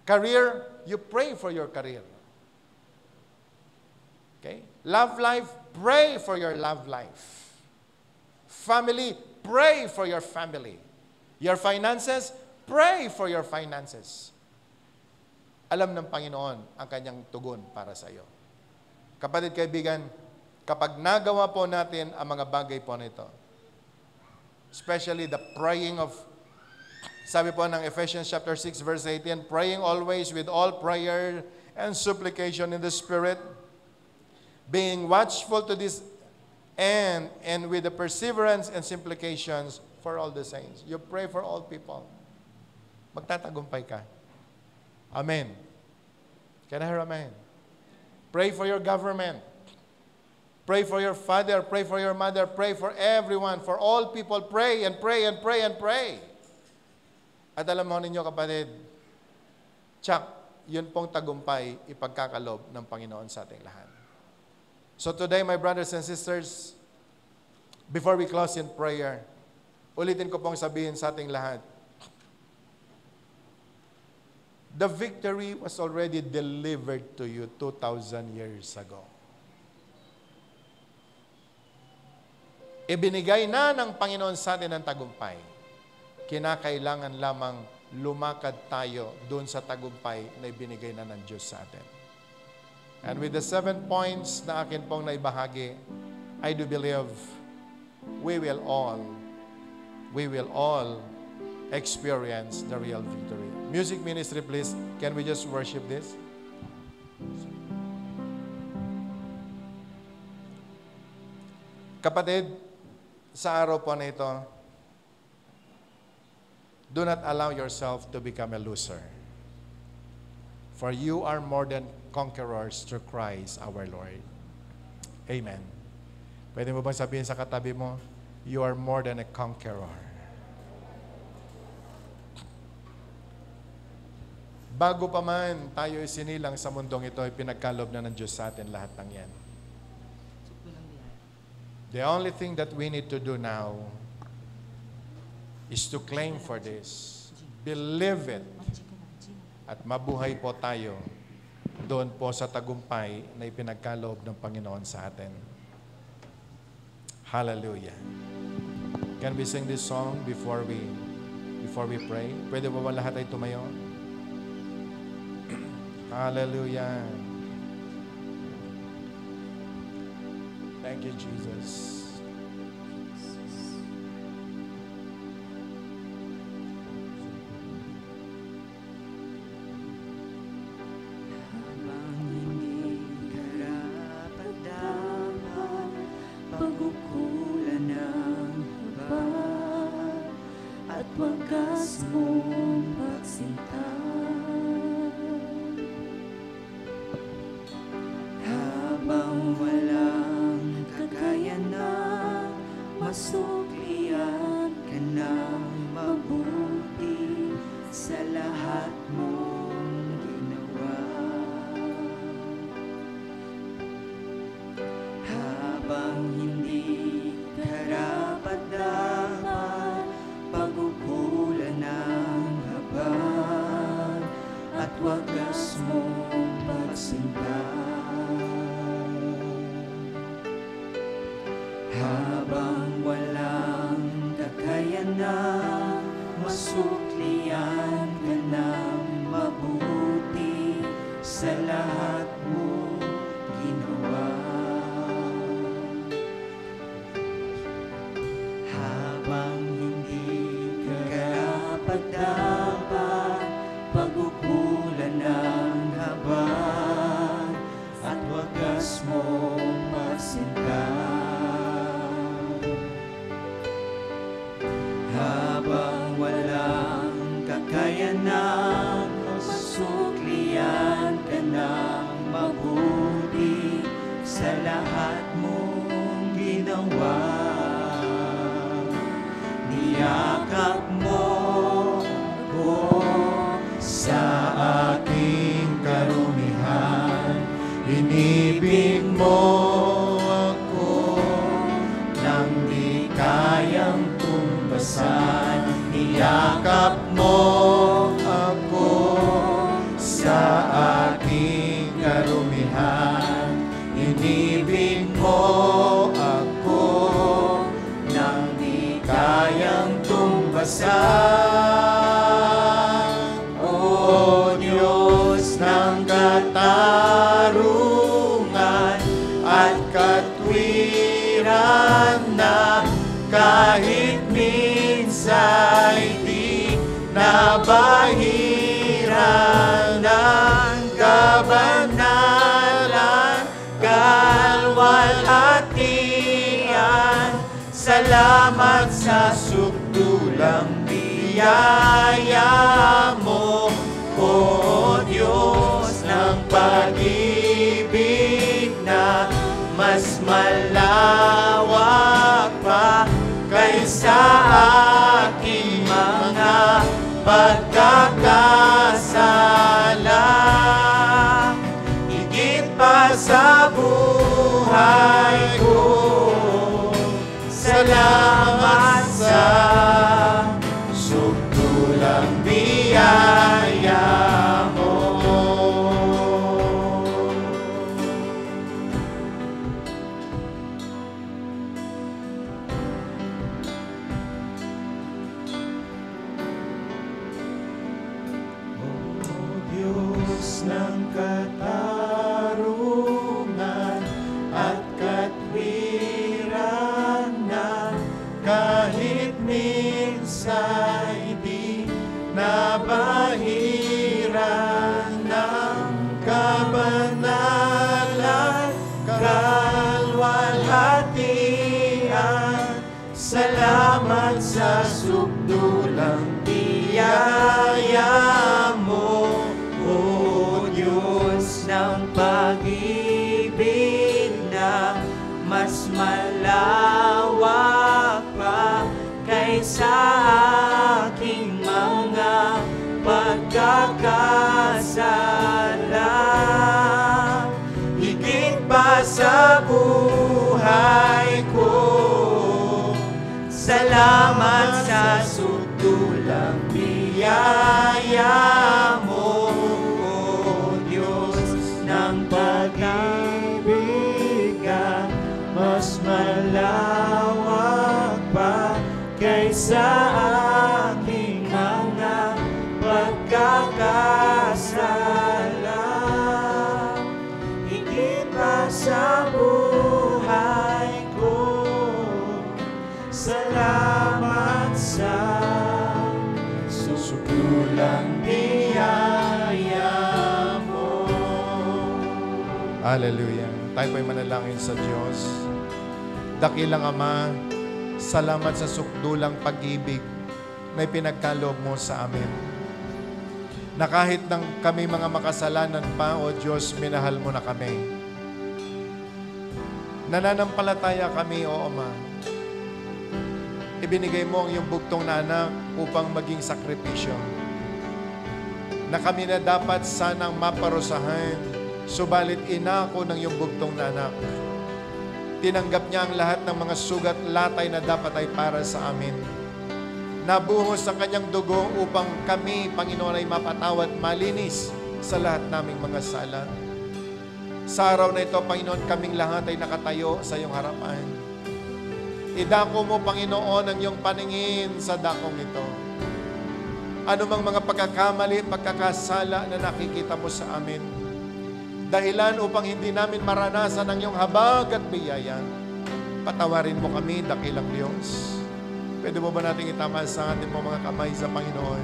Career, you pray for your career. Okay? Love life, pray for your love life. Family, pray for your family. Your finances, pray for your finances. Alam ng Panginoon ang kanyang tugon para sa iyo. Kapatid, kaibigan, kapag nagawa po natin ang mga bagay po nito, especially the praying of, sabi po ng Ephesians chapter 6 verse 18, praying always with all prayer and supplication in the Spirit, being watchful to this end, and with the perseverance and supplications for all the saints. You pray for all people. Magtatagumpay ka. Amen. Can I hear amen? Pray for your government. Pray for your father. Pray for your mother. Pray for everyone. For all people. Pray and pray and pray and pray. At alam mo ninyo, kapatid, tsak, yun pong tagumpay ipagkakalob ng Panginoon sa ating lahat. So today, my brothers and sisters, before we close in prayer, ulitin ko pong sabihin sa ating lahat, the victory was already delivered to you 2,000 years ago. Ibinigay na ng Panginoon sa atin ang tagumpay. Kinakailangan lamang lumakad tayo doon sa tagumpay na ibinigay na ng Diyos sa atin. And with the 7 points na akin pong naibahagi, I do believe we will all experience the real victory. Music ministry, please. Can we just worship this? Kapatid, sa araw po na ito, do not allow yourself to become a loser. For you are more than conquerors through Christ our Lord. Amen. Pwede mo bang sabihin sa katabi mo, you are more than a conqueror. Bago pa man tayo isinilang sa mundong ito, pinagkalob na ng Diyos sa atin lahat ng yan. The only thing that we need to do now is to claim for this. Believe it. At mabuhay po tayo doon po sa tagumpay na ipinagkalob ng Panginoon sa atin. Hallelujah. Can we sing this song before we pray? Pwede ba lahat ay tumayo? Hallelujah. Thank you, Jesus. Pagkukulan ng haba at wagas mong pagsinta. Habang walang kakayanan, masuklian ka ng mabuti sa lahat mong ginawa. Habang hindi karapat-dapat, pagkukulan ng habag at wagas mong pagsinta. Habang walang kakayanan, masuklian ka ng mabuti sa lahat mo ginawa. Habang hindi ka karapat-dapat, Inibig mo ako nang di kayang tumbasan. Niyakap mo ako sa aking karumihan. Inibig mo ako nang di kayang tumbasan. O Diyos ng katarungan at katwiran na kahit minsa'y di nabahiran ng kabanalan, kalwalhatian. Salamat sa sukdulang biyaya mo, O Diyos ng pag-ibig na mas malawak pa kaysa aking mga pagkakasala. Higit pa sa buhay ko, salamat sa sukdulang biyaya mo. O Diyos ng katarungan at katwiran na kahit minsa'y di nabahiran ng kabanalan, kalwalhatian. Salamat sa sukdulang biyaya mo, O Diyos ng pag-ibig na mas malawak pa kaysa aking mga pagkakasala. Higit pa sa buhay ko, salamat sa sukdulang biyaya mo, O Diyos ng pag-ibig na mas malawak pa kaysa aking mga pagkakasala. Higit pa sa buhay ko, salamat sa sukdulang biyaya mo. Hallelujah. Tayo po'y manalangin sa Diyos. Dakilang Ama, salamat sa sukdulang pag-ibig na ipinagkaloob mo sa amin. Na kahit nang kami mga makasalanan pa, O Diyos, minahal mo na kami. Nananampalataya kami, O Ama. Ibinigay mo ang iyong bugtong na anak upang maging sakripisyo. Na kami na dapat sanang maparusahan, subalit inako ng iyong bugtong na anak. Tinanggap niya ang lahat ng mga sugat latay na dapat ay para sa amin. Nabuhos ang kanyang dugo upang kami, Panginoon, ay mapatawad, malinis sa lahat naming mga sala. Sa araw na ito, Panginoon, kaming lahat ay nakatayo sa iyong harapan. Idako mo, Panginoon, ang iyong paningin sa dakong ito. Ano mang mga pagkakamali, pagkakasala na nakikita mo sa amin. Dahilan upang hindi namin maranasan ang iyong habag at biyaya. Patawarin mo kami, dakilang Diyos. Pwede mo ba nating itama sa ating mga kamay sa Panginoon?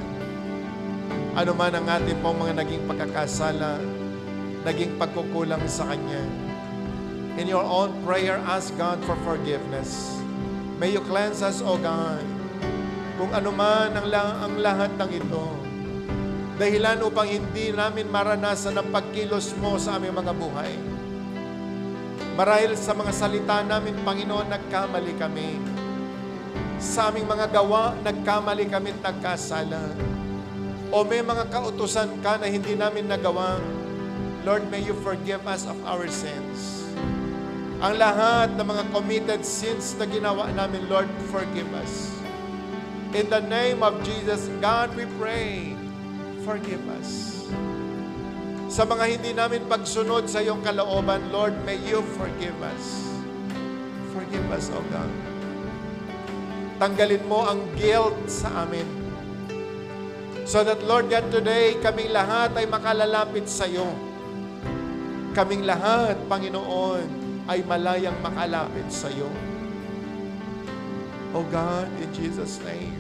Ano man ang ating pong mga naging pagkakasala, naging pagkukulang sa Kanya. In your own prayer, ask God for forgiveness. May you cleanse us, O God. Kung ano man ang lahat ng ito, dahilan upang hindi namin maranasan ang pagkilos mo sa aming mga buhay. Marahil sa mga salita namin, Panginoon, nagkamali kami. Sa aming mga gawa, nagkamali kami at nagkasala. O may mga kautusan ka na hindi namin nagawa. Lord, may you forgive us of our sins. Ang lahat ng mga committed sins na ginawa namin, Lord, forgive us. In the name of Jesus, God, we pray, forgive us. Sa mga hindi namin pagsunod sa iyong kalooban, Lord, may you forgive us. Forgive us, O God. Tanggalin mo ang guilt sa amin. So that, Lord God, today, kaming lahat ay makalalapit sa iyo. Kaming lahat, Panginoon, ay malayang makalapit sa iyo. O God, in Jesus' name,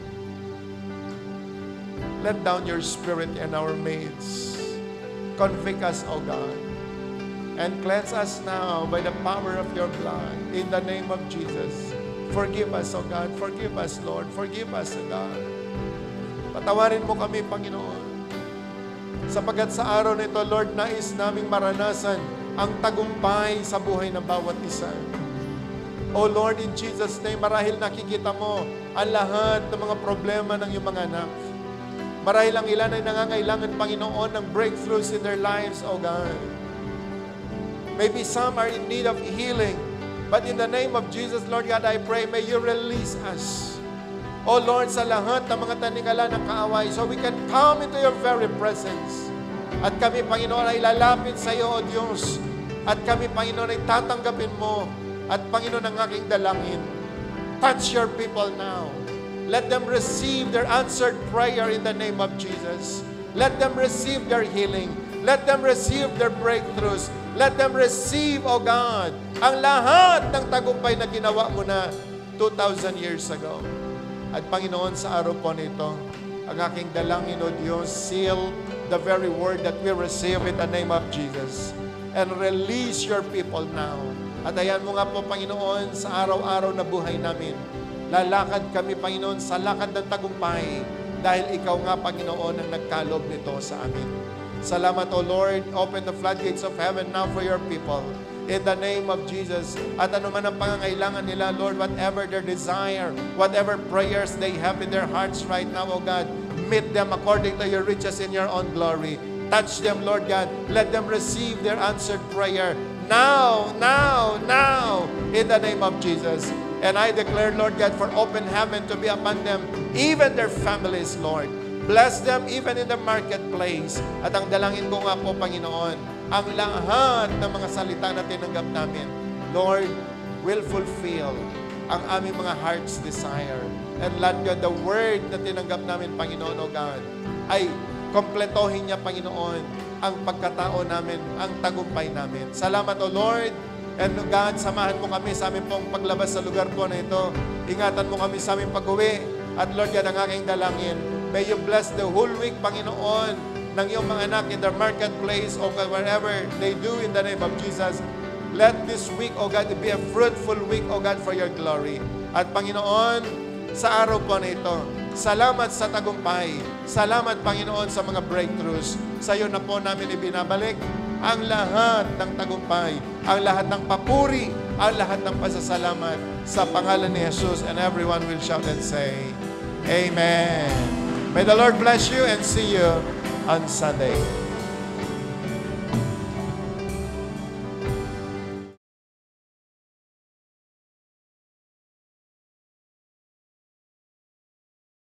let down your Spirit in our midst. Convict us, O God, and cleanse us now by the power of your blood. In the name of Jesus, forgive us, O God. Forgive us, Lord. Forgive us, O God. Patawarin mo kami, Panginoon. Sapagat sa araw nito, Lord, nais naming maranasan ang tagumpay sa buhay ng bawat isa. O Lord, in Jesus' name, marahil nakikita mo ang lahat ng mga problema ng iyong mga anak. Marahil ang ilan ay nangangailangan, Panginoon, ng breakthroughs in their lives, O God. Maybe some are in need of healing. But in the name of Jesus, Lord God, I pray, may you release us. O Lord, sa lahat ng mga tanikala ng kaaway, so we can come into your very presence. At kami, Panginoon, ay lalapit sa iyo, O Diyos. At kami, Panginoon, ay tatanggapin mo. At Panginoon, ang aking dalangin, touch your people now. Let them receive their answered prayer in the name of Jesus. Let them receive their healing. Let them receive their breakthroughs. Let them receive, O God, ang lahat ng tagumpay na ginawa mo na 2,000 years ago. At Panginoon, sa araw po nito, ang aking dalangin, O Diyos, seal the very word that we receive in the name of Jesus. And release your people now. At ayan mo nga po, Panginoon, sa araw-araw na buhay namin. Lalakad kami, Panginoon, sa lakad ng tagumpay dahil ikaw nga, Panginoon, ang nagkalob nito sa amin. Salamat, O Lord. Open the floodgates of heaven now for your people. In the name of Jesus. At ano man ang pangangailangan nila, Lord, whatever their desire, whatever prayers they have in their hearts right now, O God, meet them according to your riches in your own glory. Touch them, Lord God. Let them receive their answered prayer now, now, now, in the name of Jesus. And I declare, Lord God, for open heaven to be upon them, even their families, Lord. Bless them even in the marketplace. At ang dalangin ko nga po, Panginoon, ang lahat ng mga salita na tinanggap namin, Lord, will fulfill ang aming mga heart's desire. And Lord God, the word na tinanggap namin, Panginoon, O God, ay kompletohin niya, Panginoon, ang pagkatao namin, ang tagumpay namin. Salamat, O Lord. And God, samahan mo kami sa aming pong paglabas sa lugar po na ito. Ingatan mo kami sa aming pag-uwi. At Lord God, ang aking dalangin, may you bless the whole week, Panginoon, ng iyong mga anak in their marketplace o wherever they do in the name of Jesus. Let this week, O God, be a fruitful week, O God, for your glory. At Panginoon, sa araw po na ito, salamat sa tagumpay. Salamat, Panginoon, sa mga breakthroughs. Sa iyo na po namin ibinabalik ang lahat ng tagumpay, ang lahat ng papuri, ang lahat ng pasasalamat sa pangalan ni Jesus. And everyone will shout and say, Amen. May the Lord bless you and see you on Sunday.